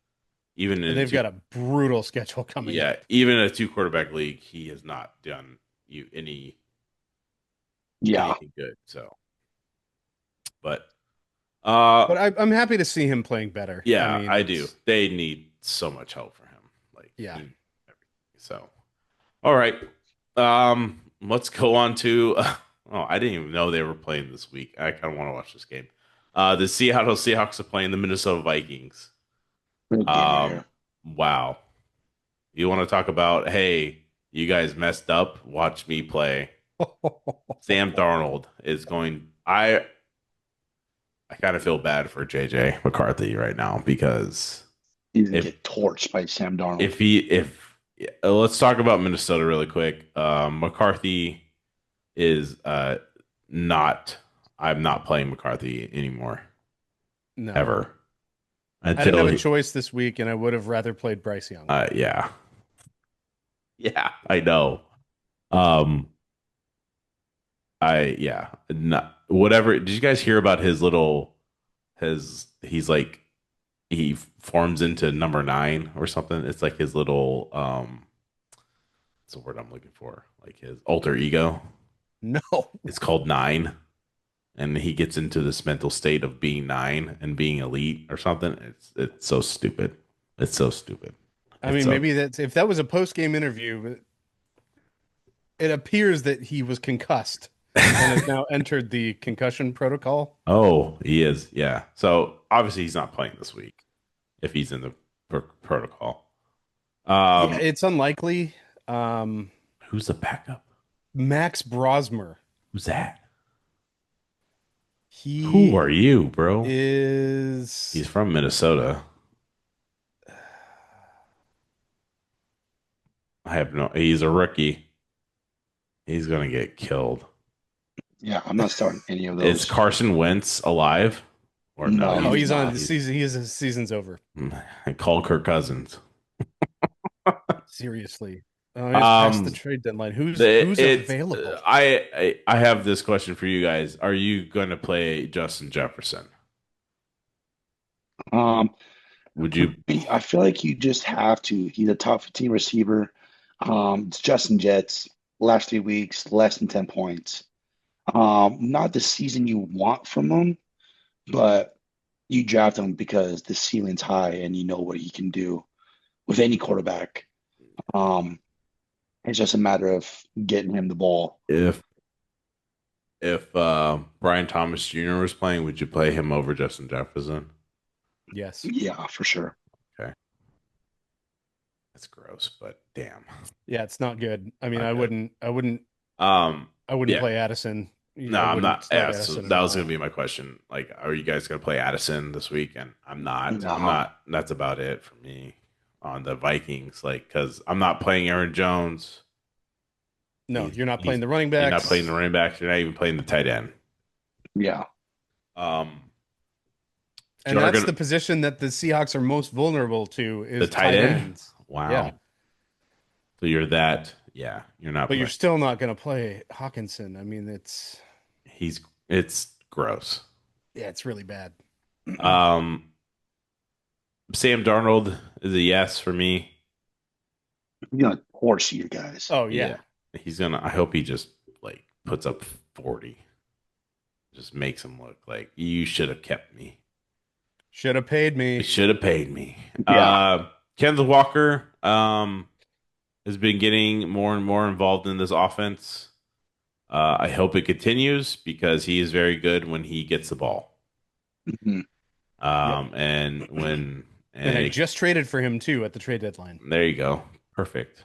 even in they've got a brutal schedule coming up. even a 2 quarterback league, he has not done you anything good. So, but I'm happy to see him playing better. Yeah, I mean, I do. They need so much help for him. Yeah. So, all right. Let's go on to. I didn't even know they were playing this week. I kind of want to watch this game. The Seattle Seahawks are playing the Minnesota Vikings. Wow. You want to talk about? Hey, you guys messed up. Watch me play. Sam Darnold is going. I kind of feel bad for JJ McCarthy right now because he's gonna get torched by Sam Darnold. Let's talk about Minnesota really quick. McCarthy is not. I'm not playing McCarthy anymore. No. Ever. I didn't have a choice this week, and I would have rather played Bryce Young. Yeah. Yeah, I know. Whatever. Did you guys hear about his he's like he forms into number 9 or something? It's like his little what's the word I'm looking for? Like his alter ego. No. It's called 9. And he gets into this mental state of being 9 and being elite or something. It's so stupid. It's so stupid. I mean, maybe if that was a post-game interview, it appears that he was concussed and has now entered the concussion protocol. Oh, he is. Yeah. So obviously he's not playing this week if he's in the protocol. Yeah, it's unlikely. Who's the backup? Max Brosmer. Who's that? Who are you, bro? He's from Minnesota. He's a rookie. He's gonna get killed. Yeah, I'm not starting any of those. Is Carson Wentz alive? Or no? No, he's on the season. His season's over. I call Kirk Cousins. Seriously. It's past the Um, trade deadline. Who's it's available? I have this question for you guys. Are you going to play Justin Jefferson? Um, Would for you? me, I feel like you just have to. He's a top 15 receiver. It's Justin Jets. Last 3 weeks, less than 10 points. Not the season you want from him, but you draft him because the ceiling's high and you know what he can do with any quarterback. Um, it's just a matter of getting him the ball. If Brian Thomas Jr. was playing, would you play him over Justin Jefferson? Yes. Yeah, for sure. Okay, that's gross, but damn. Yeah, it's not good. I mean, Not I good. wouldn't I wouldn't Yeah. play Addison. No, I I'm wouldn't not. start Yeah, so Addison at that was all. gonna be my question. Like, are you guys gonna play Addison this week? And I'm not. I'm No. not. That's about it for me on the Vikings. Like, because I'm not playing Aaron Jones. No, you're not playing the running You're not backs. playing the running backs. You're not even playing the tight end. Yeah. Um, And that's Jargon, the position that the Seahawks are most vulnerable to the is tight tight end. ends. Wow. Yeah. So you're that. Yeah, you're not. But you're Playing. still not going to play Hawkinson. I mean, It's gross. it's really bad. Um, Sam Darnold is a yes for me. You're gonna horse you guys. Oh yeah. He's gonna. I hope he just like puts up 40. Just makes him look like you should have kept me. Should have paid You me. should have paid me. Yeah. Kenneth Walker has been getting more and more involved in this offense. I hope it continues because he is very good when he gets the ball. Mhm. And when And I just traded for him too at the trade deadline. there you go, perfect.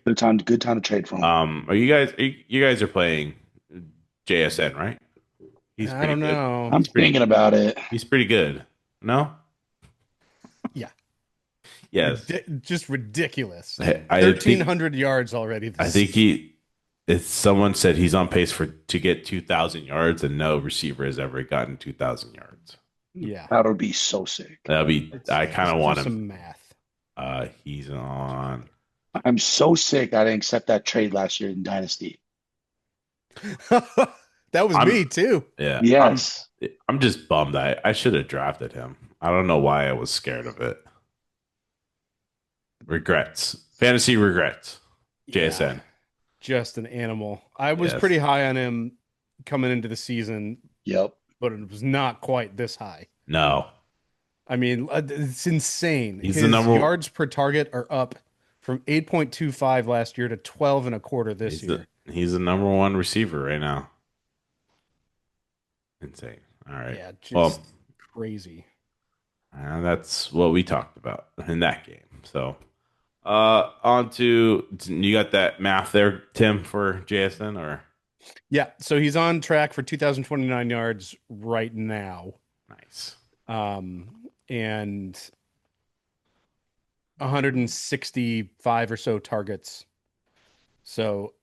Good time to trade for him. Are you guys are playing JSN, right? He's I pretty don't good. know. I'm thinking about it. He's pretty good. No? Yeah. Yes. Just ridiculous. I think 1,300 yards already this I think season. it's someone said he's on pace to get 2,000 yards, and no receiver has ever gotten 2,000 yards. Yeah. That would be so sick. That'd be. I kind of Let's want do him. some math. He's on. I'm so sick I didn't accept that trade last year in Dynasty. That was me too. Yeah. Yes. I'm just bummed. I should have drafted him. I don't know why I was scared of it. Regrets. Fantasy regrets. JSN. Yeah, just an animal. I was Yes. pretty high on him coming into the season, Yep. but it was not quite this high. No. I mean, it's insane. He's His the number yards per target are up from 8.25 last year to 12 and a quarter this year. He's the number one receiver right now. Insane. All right. Yeah, just Well, crazy. that's what we talked about in that game. So, on to you got that math there, Tim, for JSN or Yeah, so he's on track for 2,029 yards right now. nice. And 165 or so targets. So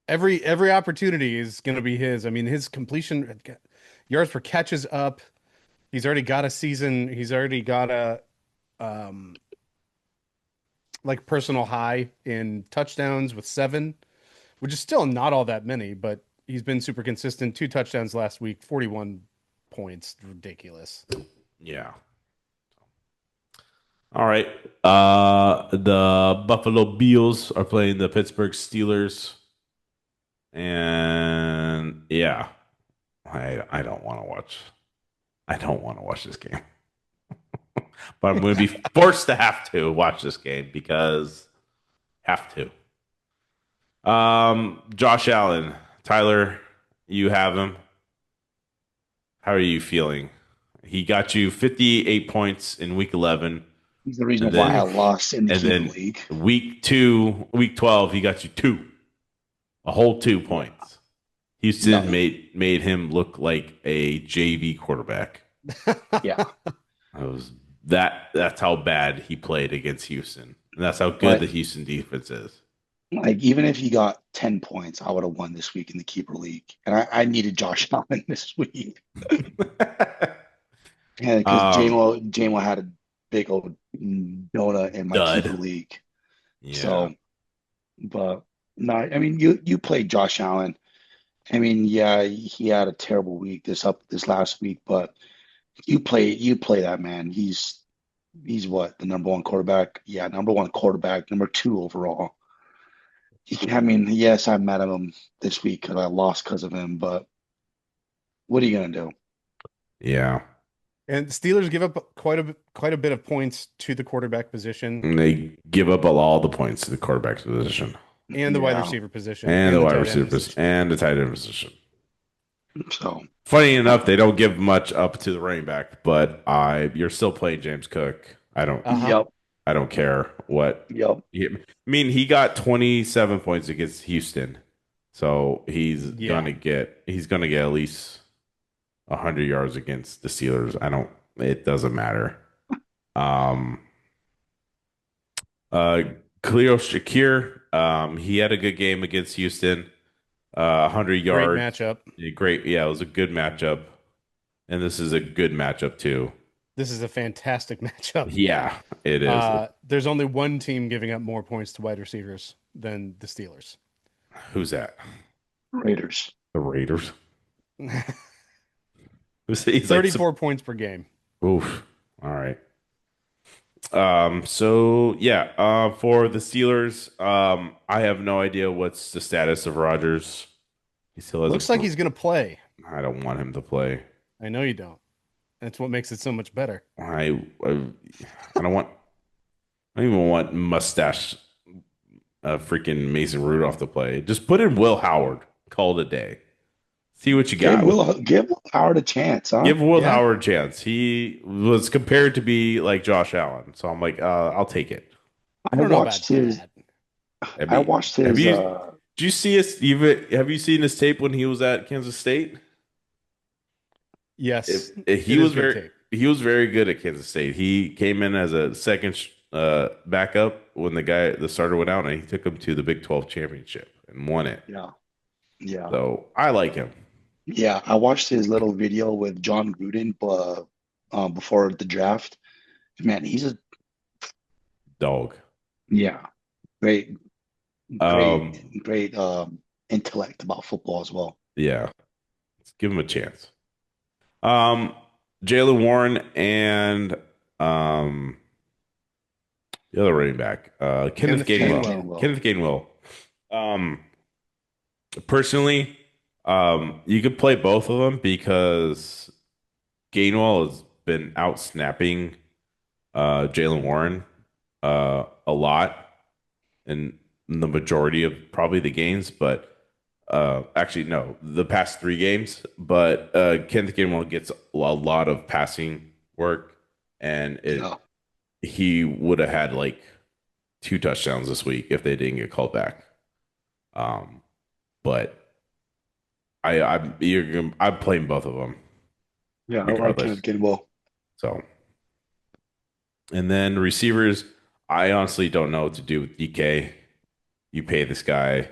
every opportunity is going to be his. I mean, his completion yards per catch is up. He's already got a season. He's already got a like personal high in touchdowns with 7, which is still not all that many, but he's been super consistent. 2 touchdowns last week, 41 points. Ridiculous. Yeah. All right. The Buffalo Bills are playing the Pittsburgh Steelers. And yeah, I don't want to watch. I don't want to watch this game. But I'm going to be forced to have to watch this game because have to. Josh Allen, Tyler, you have him. How are you feeling? He got you 58 points in week 11. He's the reason And then- why I lost in the and keeper then league. week 12, he got you 2, a whole 2 points. Houston Nice. made him look like a JV quarterback. Yeah. That's how bad he played against Houston. And that's how good Right. the Houston defense is. Like, even if he got 10 points, I would have won this week in the keeper league. And I needed Josh Allen this week. Yeah, because JMO had a big old donut in my Dud. keeper league. Yeah. So But no, I mean you played Josh Allen. I mean, yeah, he had a terrible week this last week, but you play that man. He's what, the number one quarterback? Yeah, number one quarterback, number two overall. I mean, yes, I'm mad at him this week because I lost because of him, but what are you gonna do? Yeah. And the Steelers give up quite a bit of points to the quarterback position And they give up all the points to the quarterback position and the wide Yeah. receiver position and the the wide tight end receiver position. and the tight end position. So Funny enough, they don't give much up to the running back, but you're still playing James Cook. Uh-huh. yep, I don't care what. yep. I mean, he got 27 points against Houston, so Yeah. he's gonna get at least 100 yards against the Steelers. It doesn't matter. Um, Khalil Shakir, he had a good game against Houston. 100 Great yards. matchup. Great. Yeah, it was a good matchup. And this is a good matchup too. This is a fantastic matchup. Yeah, it is. There's only one team giving up more points to wide receivers than the Steelers. Who's that? Raiders. The Raiders. He's 34 points per game. Oof. All right. So yeah, for the Steelers, I have no idea what's the status of Rodgers. He still hasn't. Looks like he's going to play. I don't want him to play. I know you don't. That's what makes it so much better. I don't want. I don't even want mustache, freaking Mason Rudolph to play. Just put in Will Howard. Call it a day. See what you got. Give Will Howard a chance, huh? Give Will Yeah. Howard a chance. He was compared to be like Josh Allen, so I'm like, I'll take it. I don't know about watched his. that. I watched his. Did you see his? Have you seen his tape when he was at Kansas State? Yes. He It was is good very tape. he was very good at Kansas State. He came in as a second backup when the starter went out, and he took him to the Big 12 championship and won it. Yeah, yeah, So I like him. yeah. I watched his little video with John Gruden, before the draft. Man, he's a Dog. great, Um, great intellect about football as well. Yeah. Let's give him a chance. Jalen Warren and the other running back, Kenneth Gainwell. Kenneth Gainwell. Personally, you could play both of them because Gainwell has been out snapping Jalen Warren a lot in the majority of probably the games, but actually no, the past 3 games. But Kenneth Gainwell gets a lot of passing work, and he would have had like 2 touchdowns this week if they didn't get called back. But I'm playing both of them. Yeah, I like regardless. Kenneth Gainwell. So, and then receivers, I honestly don't know what to do with DK. You pay this guy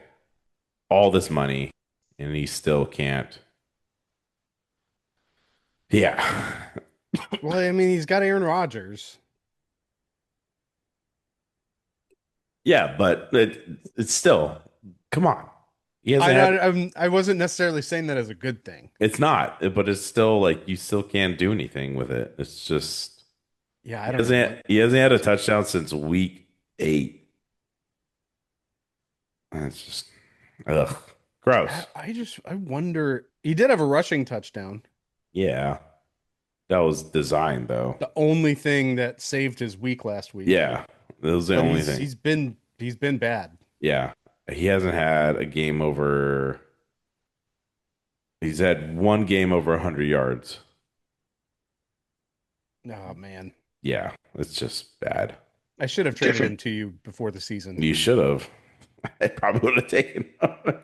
all this money, and he still can't. Yeah. Well, I mean, he's got Aaron Rodgers. Yeah, but it's still, come on. He hasn't had, I wasn't necessarily saying that as a good thing. it's not, but it's still like you still can't do anything with it. It's just, Yeah, I don't know. he hasn't had a touchdown since week 8. And it's just, ugh, gross. I wonder. He did have a rushing touchdown. Yeah. That was designed, though. The only thing that saved his week last week. Yeah. That was the But only thing. He's been bad. Yeah. He hasn't had a game over. He's had 1 game over 100 yards. Oh man. Yeah. It's just bad. I should have traded him to you before the season. You should have. I probably would have taken him.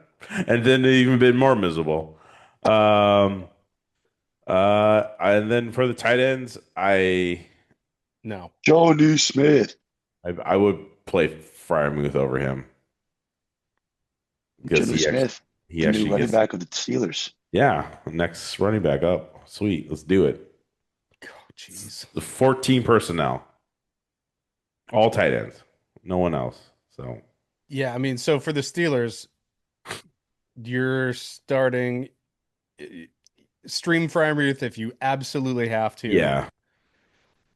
And then even been more miserable. And then for the tight ends, No. Johnny Smith. I would play Fryermuth over him. Because Johnny Smith, he the actually new running gets, back of the Steelers. yeah, next running back up. Sweet. Let's do it. Oh, jeez. The 14 personnel. All tight ends. No one else. So Yeah, I mean, so for the Steelers, you're starting stream Frymuth if you absolutely have to. Yeah.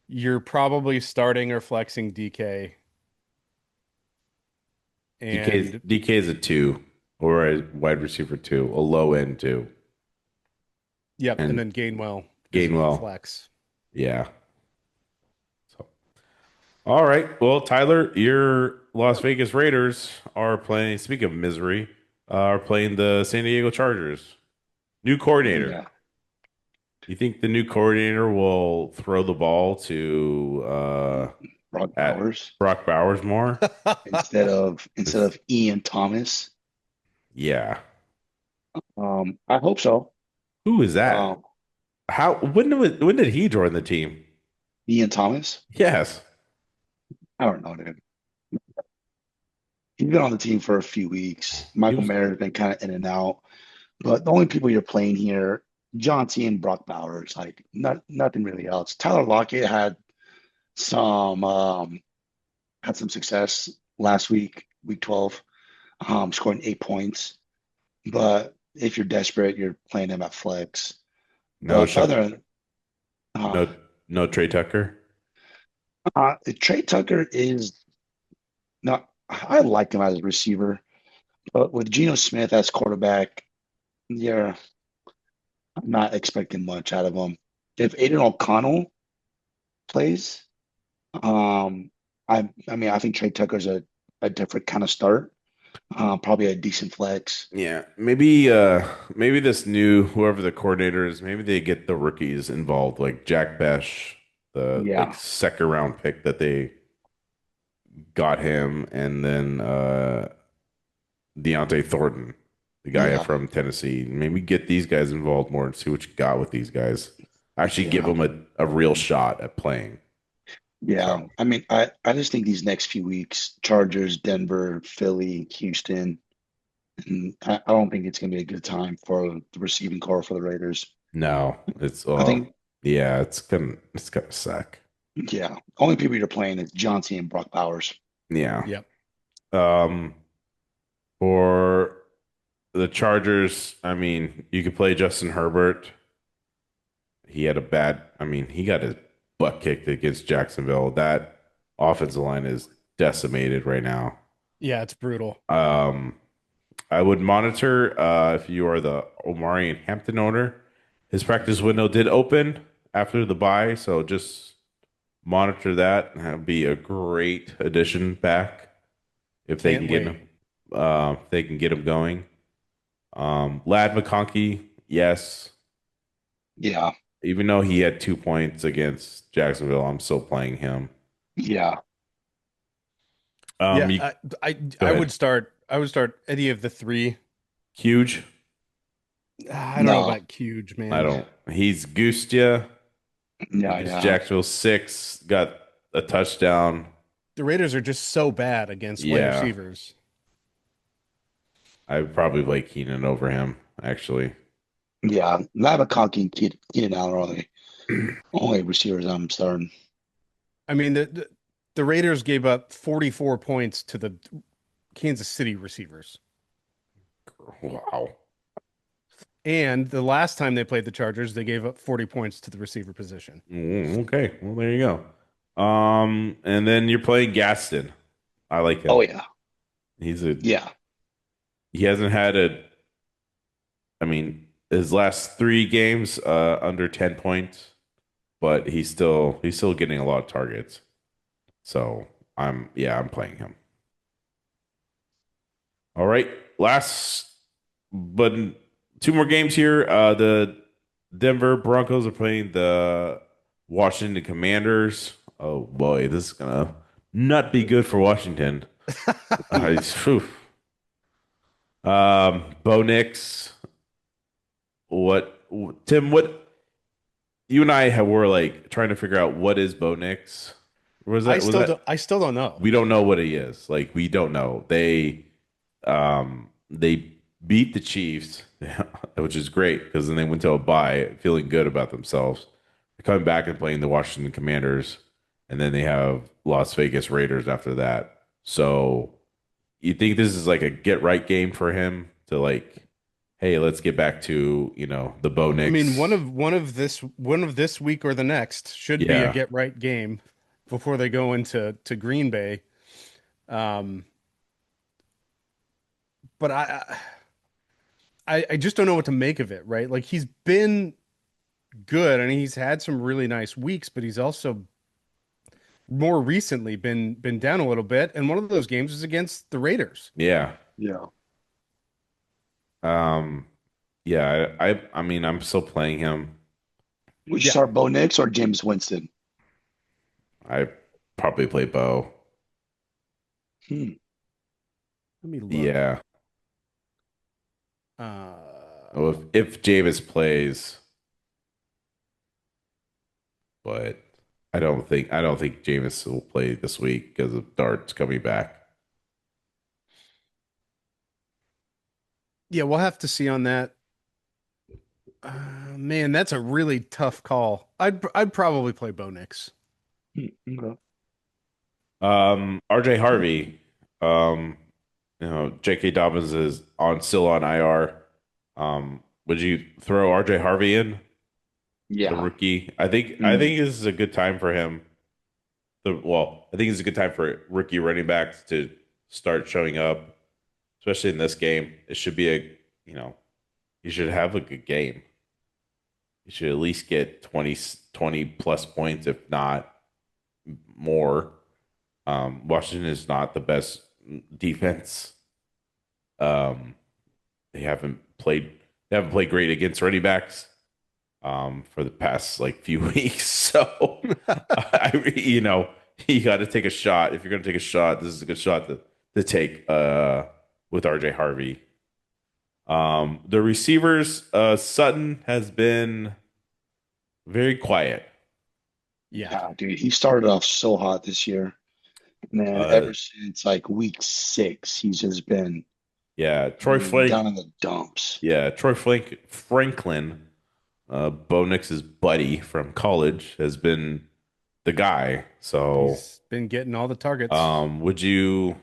You're probably starting or flexing DK. And DK is a 2 or a wide receiver 2, a low end 2. yep, and And then Gainwell is a Gainwell. flex. Yeah. So, all right. Well, Tyler, your Las Vegas Raiders are playing, speaking of misery, are playing the San Diego Chargers. New coordinator. Yeah, You think the new coordinator will throw the ball to Brock at Bowers Brock Bowers more? instead of Ian Thomas. Yeah. I hope so. Who is that? Um, How when did he join the team? Ian Thomas. Yes. I don't know, dude. He's been on the team for a few weeks. He Michael was Mayer has been kind of in and out. But the only people you're playing here, John T and Brock Bowers, like nothing really else. Tyler Lockett some um had some success last week, week 12, scoring 8 points. But if you're desperate, you're playing him at flex. no But sh- other than uh, no Trey Tucker. Trey Tucker is not, I like him as a receiver, but with Geno Smith as quarterback, yeah, I'm not expecting much out of him. If Aiden O'Connell plays, Um, I mean, I think Trey Tucker's a different kind of start. Probably a decent flex. Yeah, maybe this new whoever the coordinator is, maybe they get the rookies involved, like Jack Besh, the like Yeah, second round pick that they got him, and then Deontay Thornton, the guy yeah, from Tennessee. Maybe get these guys involved more and see what you got with these guys. Actually, give yeah, them a real shot at playing. yeah. So I mean, I just think these next few weeks, Chargers, Denver, Philly, Houston, and I don't think it's gonna be a good time for the receiving core for the Raiders. no, it's I think, yeah, it's gonna suck. yeah, only people you're playing is Johnson and Brock Bowers. Yeah. Yep. Um, for the Chargers, I mean, you could play Justin Herbert. He had a bad, I mean, he got his butt kicked against Jacksonville. That offensive line is decimated right now. Yeah, it's brutal. Um, I would monitor if you are the Omari and Hampton owner. His practice window did open after the bye, so just monitor that. That would be a great addition back if they Can't can get wait. him. If they can get him going. Lad McConkey, yes. Yeah, Even though he had 2 points against Jacksonville, I'm still playing him. yeah, Yeah, You go I ahead. would start any of the three. Huge. I don't know no, about huge, I man. don't. He's goosed you yeah, against yeah, Jacksonville 6. Got a touchdown. The Raiders are just so bad against wide Yeah, receivers. I probably like Keenan over him actually. yeah. Lavaconk and Keenan Allen are only receivers I'm starting. I mean, the Raiders gave up 44 points to the Kansas City receivers. Wow. And the last time they played the Chargers, they gave up 40 points to the receiver position. Okay. Well, there you go. And then you're playing Gaston. I like him. Oh yeah, He's a yeah, he hasn't had a I mean, his last 3 games under 10 points, but he's still getting a lot of targets. So I'm playing him. All right. Last but 2 more games here. The Denver Broncos are playing the Washington Commanders. Oh boy, this is gonna not be good for Washington. Phew. Bo Nix. What Tim? What you and I were like trying to figure out what is Bo Nix? Was that was that? I still don't know. We don't know what he is. Like we don't know. They beat the Chiefs, which is great because then they went to a bye feeling good about themselves. They're coming back and playing the Washington Commanders, and then they have Las Vegas Raiders after that. So you think this is like a get right game for him to like, hey, let's get back to the Bo I mean, Nix. one of this week or the next should be a Yeah, get right game before they go into Green Bay. Um, but I just don't know what to make of it, right? Like he's been good and he's had some really nice weeks, but he's also more recently been down a little bit. And one of those games was against the Raiders. yeah, Yeah. um, yeah. I mean, I'm still playing him. We Yeah. start Bo Nix or James Winston. I probably play Bo. Hmm. Let me look. Yeah. Uh, Well, if Jameis plays, but I don't think Jameis will play this week because of Dart's coming back. yeah, we'll have to see on that. Man, that's a really tough call. I'd probably play Bo Nix. Okay. RJ Harvey, um, J.K. Dobbins is still on IR. Would you throw RJ Harvey in, the Yeah. rookie? I think this is a good time for him. I think it's a good time for rookie running backs to start showing up, especially in this game. It should be you should have a good game. You should at least get 20 plus points, if not more. Washington is not the best defense. Um, they haven't played great against running backs for the past like few weeks. So you got to take a shot. If you're going to take a shot, this is a good shot to take with RJ Harvey. The receivers, Sutton has been very quiet. Yeah. Yeah, dude, he started off so hot this year. And then Uh, ever since like week 6, he's just been yeah, Troy down Flake. in the dumps. Yeah, Franklin, Bo Nix's buddy from college, has been the guy. So, He's been getting all the targets. would you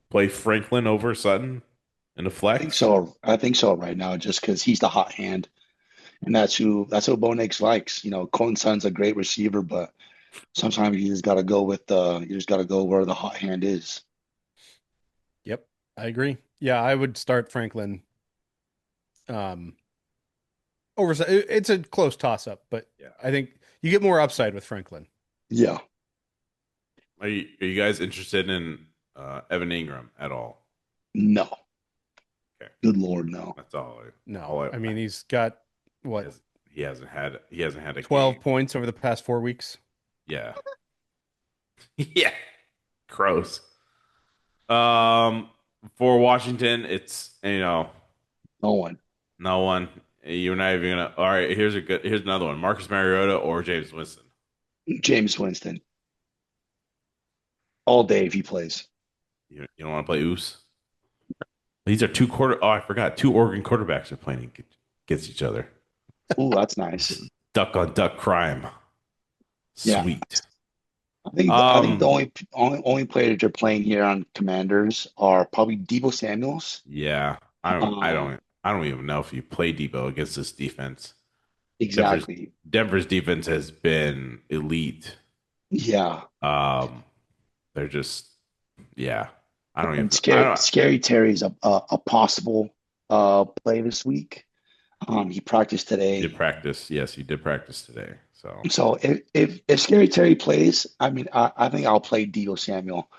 play Franklin over Sutton in a I think flex? so. I think so right now, just because he's the hot hand, and that's who Bo Nix likes. Colton Sutton's a great receiver, but sometimes you just gotta go where the hot hand is. Yep, I agree. Yeah, I would start Franklin. Um, it's a close toss up, but Yeah. I think you get more upside with Franklin. Yeah. Are you guys interested in Evan Ingram at all? No. Okay, Good Lord, no. that's all. No, I mean he's got what he hasn't had a 12 game. points over the past 4 weeks. Yeah, yeah, gross. Um, for Washington, it's No one. no one. You're not even gonna. All right, here's another one: Marcus Mariota or James Winston. James Winston. All day if he plays. You don't want to play Oos. These are Oh, I forgot. Two Oregon quarterbacks are playing against each other. Ooh, that's nice. Duck on duck crime. Yeah. Sweet. I think the only players you're playing here on Commanders are probably Debo Samuels. Yeah. I don't. I Um, don't. I don't even know if you play Debo against this defense. Denver's exactly. Denver's defense has been elite. Yeah. They're just yeah. I don't even. And I scary don't. scary Terry's a possible play this week. He practiced You did today. practice. Yes, you did practice today. So So if Scary Terry plays, I mean I think I'll play Debo Samuel.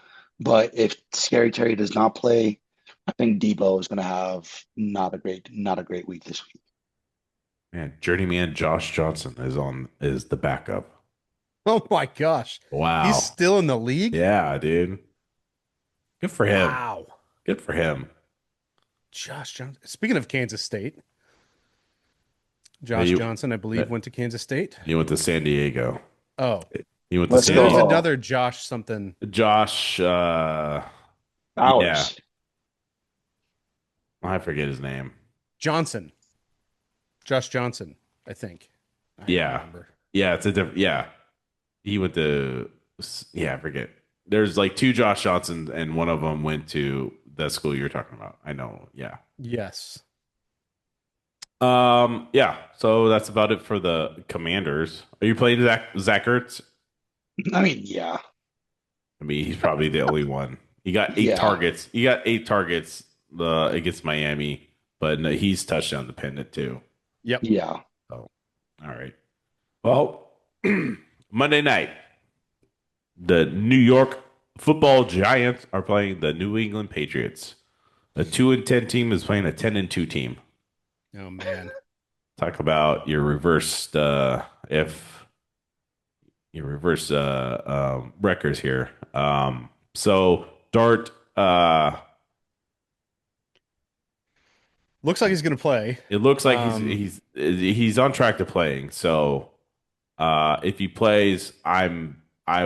But if Scary Terry does not play, I think Debo is gonna have not a great week this week. man, journeyman Josh Johnson is the backup. Oh my gosh. He's Wow. still in the league? Yeah, dude. Good for him. Wow. Good for him. Josh Johnson. Speaking of Kansas State, Yeah, Josh Johnson, I believe, went to Kansas State. he went to San Diego. Oh, He went to Let's San there's Diego. go. another Josh something. Josh, yeah, Hours. I forget his name. Johnson. Josh Johnson, I think. I don't Yeah. remember. Yeah, it's a different. Yeah, he went to. Yeah, I forget. There's like two Josh Johnsons, and one of them went to the school you're talking about. I know. Yeah. Yes. Yeah. So that's about it for the Commanders. Are you playing Zach Ertz? I mean, yeah, I mean, he's probably the only one. He got eight yeah, targets. He got 8 targets against Miami, but no, he's touchdown dependent too. Yep. yeah. So, all right. Well, Monday night, the New York Football Giants are playing the New England Patriots. A 2-10 team is playing a 10-2 team. Oh man. Talk about your reversed if your reverse records here. So Dart Looks like he's gonna play. it looks like Um, he's on track to playing. So if he plays, I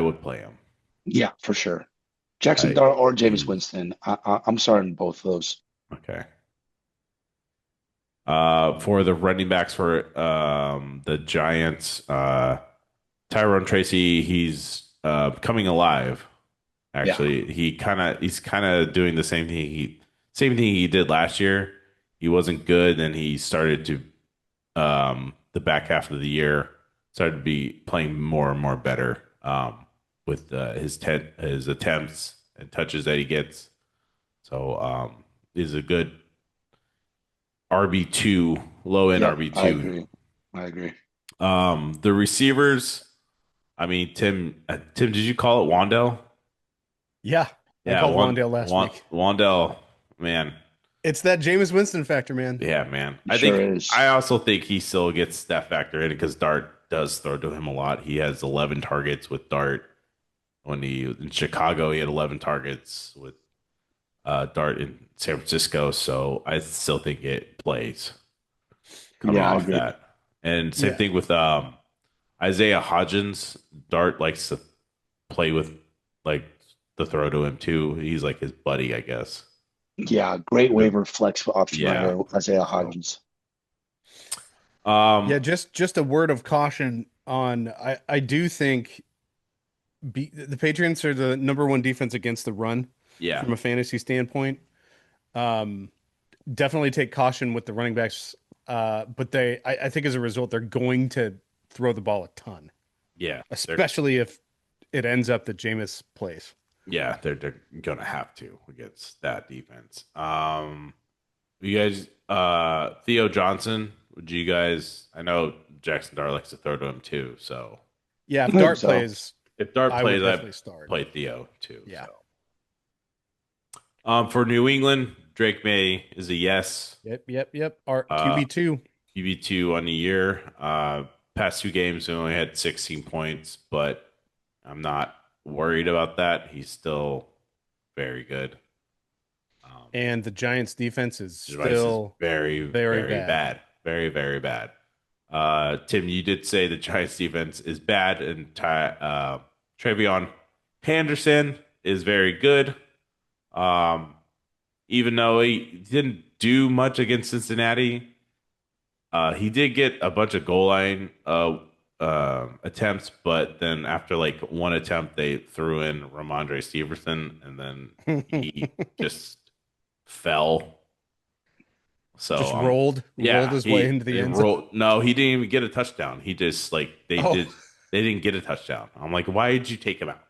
would play him. Yeah, for sure. Jackson I, Dart or Jameis mm, Winston. I'm starting both of those. okay. For the running backs for the Giants, Tyrone Tracy, he's coming alive. Yeah, Actually, he's kind of doing the same thing he did last year. He wasn't good, and he started to the back half of the year started to be playing more and more better with his attempts and touches that he gets. So is a good RB2, low end yep, I RB2. agree. I agree. The receivers. I mean, Tim, did you call it Wandell? yeah, I Yeah, called Wandale last week. Wandell, man. It's that Jameis Winston factor, man. Yeah, man. It sure is. I also think he still gets that factor in because Dart does throw to him a lot. He has 11 targets with Dart. When he in Chicago, he had 11 targets with Dart in San Francisco. So I still think it plays coming Yeah, I off agree. that. And same Yeah. thing with Isaiah Hodgins. Dart likes to play with like the throw to him too. He's like his buddy, I guess. Yeah, great waiver flex option right Yeah. here, Isaiah So, Hodgins. Yeah, just a word of caution on I do think the Patriots are the number one defense against the run yeah. from a fantasy standpoint. Um, definitely take caution with the running backs. But I think as a result, they're going to throw the ball a ton, Yeah. especially if it ends up that Jameis plays. Yeah, they're gonna have to against that defense. You guys, Theo Johnson, would you guys? I know Jackson Dart likes to throw to him too. So Yeah, I if think Dart so. plays, if Dart I plays, would I definitely start. play Theo too. Yeah. So. For New England, Drake May is a yes. Yep. Our Uh, QB2. QB2 on the year. Past 2 games, we only had 16 points, but I'm not worried about that. He's still very good. And the Giants defense is Device is still very, very very bad. bad. Very, very bad. Tim, you did say the Giants defense is bad, and Travion Henderson is very good. Even though he didn't do much against Cincinnati, he did get a bunch of goal line attempts, but then after like one attempt, they threw in Ramondre Stevenson, and then he just fell. So Just rolled yeah, his way into the he end zone. rolled. No, he didn't even get a touchdown. He just like Oh. they didn't get a touchdown. I'm like, why did you take him out?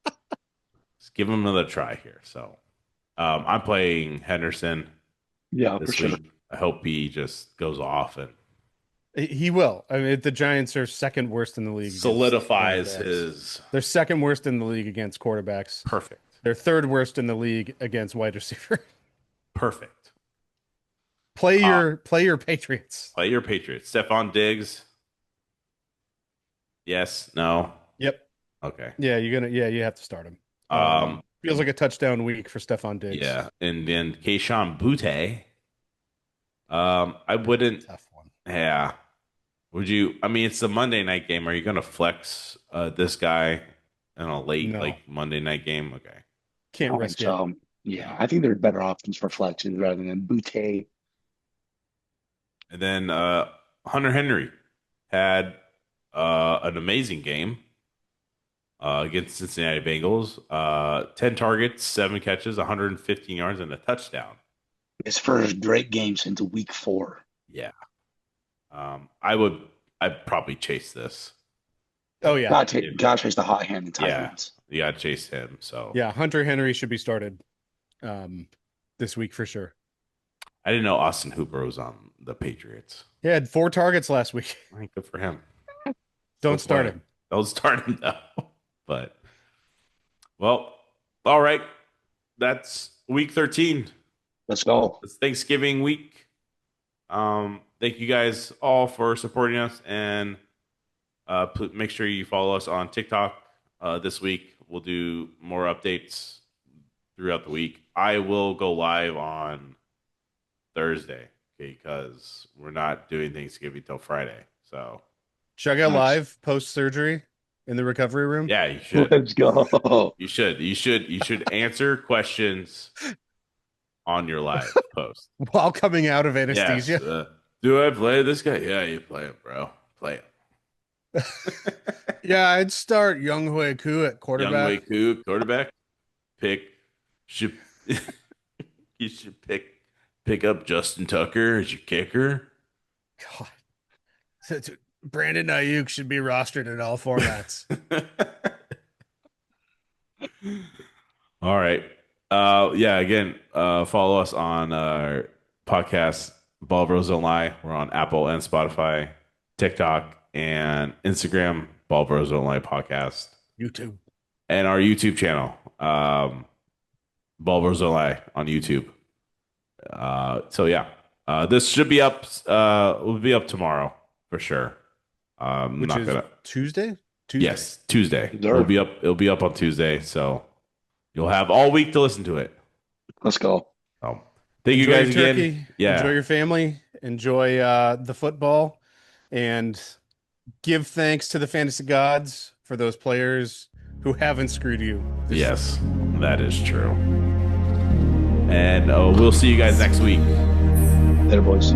Let's give him another try here. So I'm playing Henderson Yeah, for this sure. week. I hope he just goes off and He will. I mean, the Giants are second worst in the league. against solidifies quarterbacks. his They're second worst in the league against quarterbacks. perfect. They're third worst in the league against wide receiver. Perfect. Play your Patriots. Play your Patriots. Stephon Diggs. Yes. No. Yep. Okay. Yeah, you have to start him. Feels like a touchdown week for Stephon Diggs. Yeah. And then Keyshawn Butte. I wouldn't. Tough one. Yeah. Would you? I mean, it's the Monday night game. Are you going to flex this guy in a late No. like Monday night game? Okay. I Can't think risk it. so. Yeah, I think there are better options for flexes rather than Butte. And then Hunter Henry had an amazing game. against Cincinnati Bengals. 10 targets, 7 catches, 115 yards, and a touchdown. His first great game since week 4. Yeah. I'd probably chase this. Oh yeah, God chase the hot hand in tight Yeah. ends. You got to chase him. So yeah. Hunter Henry should be started this week for sure. I didn't know Austin Hooper was on the Patriots. He had 4 targets last week. I think good for him. Don't Still start playing. him. Don't start him though. But well, all right. That's week 13. Let's go. It's Thanksgiving week. Thank you guys all for supporting us, and make sure you follow us on TikTok. This week we'll do more updates throughout the week. I will go live on Thursday because we're not doing Thanksgiving till Friday. So Should I go Nice. live post surgery in the recovery room? yeah, you should. Let's go. You should answer questions on your live post. While coming out of anesthesia. Yes, do I play this guy? Yeah, you play him, bro. Play him. Yeah, I'd start Young Hui Koo at Young quarterback. Wei Koo, quarterback. You should pick up Justin Tucker as your kicker. God. Brandon Ayuk should be rostered in all formats. All right. Yeah, again, follow us on our podcast, Ball Bros Don't Lie. We're on Apple and Spotify, TikTok, and Instagram, Ball Bros Don't Lie podcast. YouTube. And our YouTube channel, Ball Bros Don't Lie on YouTube. So yeah, this should be up. Will be up tomorrow for sure. Which is Tuesday? Yes, Tuesday. Sure. It'll be up on Tuesday, so you'll have all week to listen to it. Let's go. Thank you Enjoy guys your again. turkey. Yeah. Enjoy your family. Enjoy the football. And give thanks to the fantasy gods for those players who haven't screwed you. Yes, that is true. And we'll see you guys next week. Later, boys.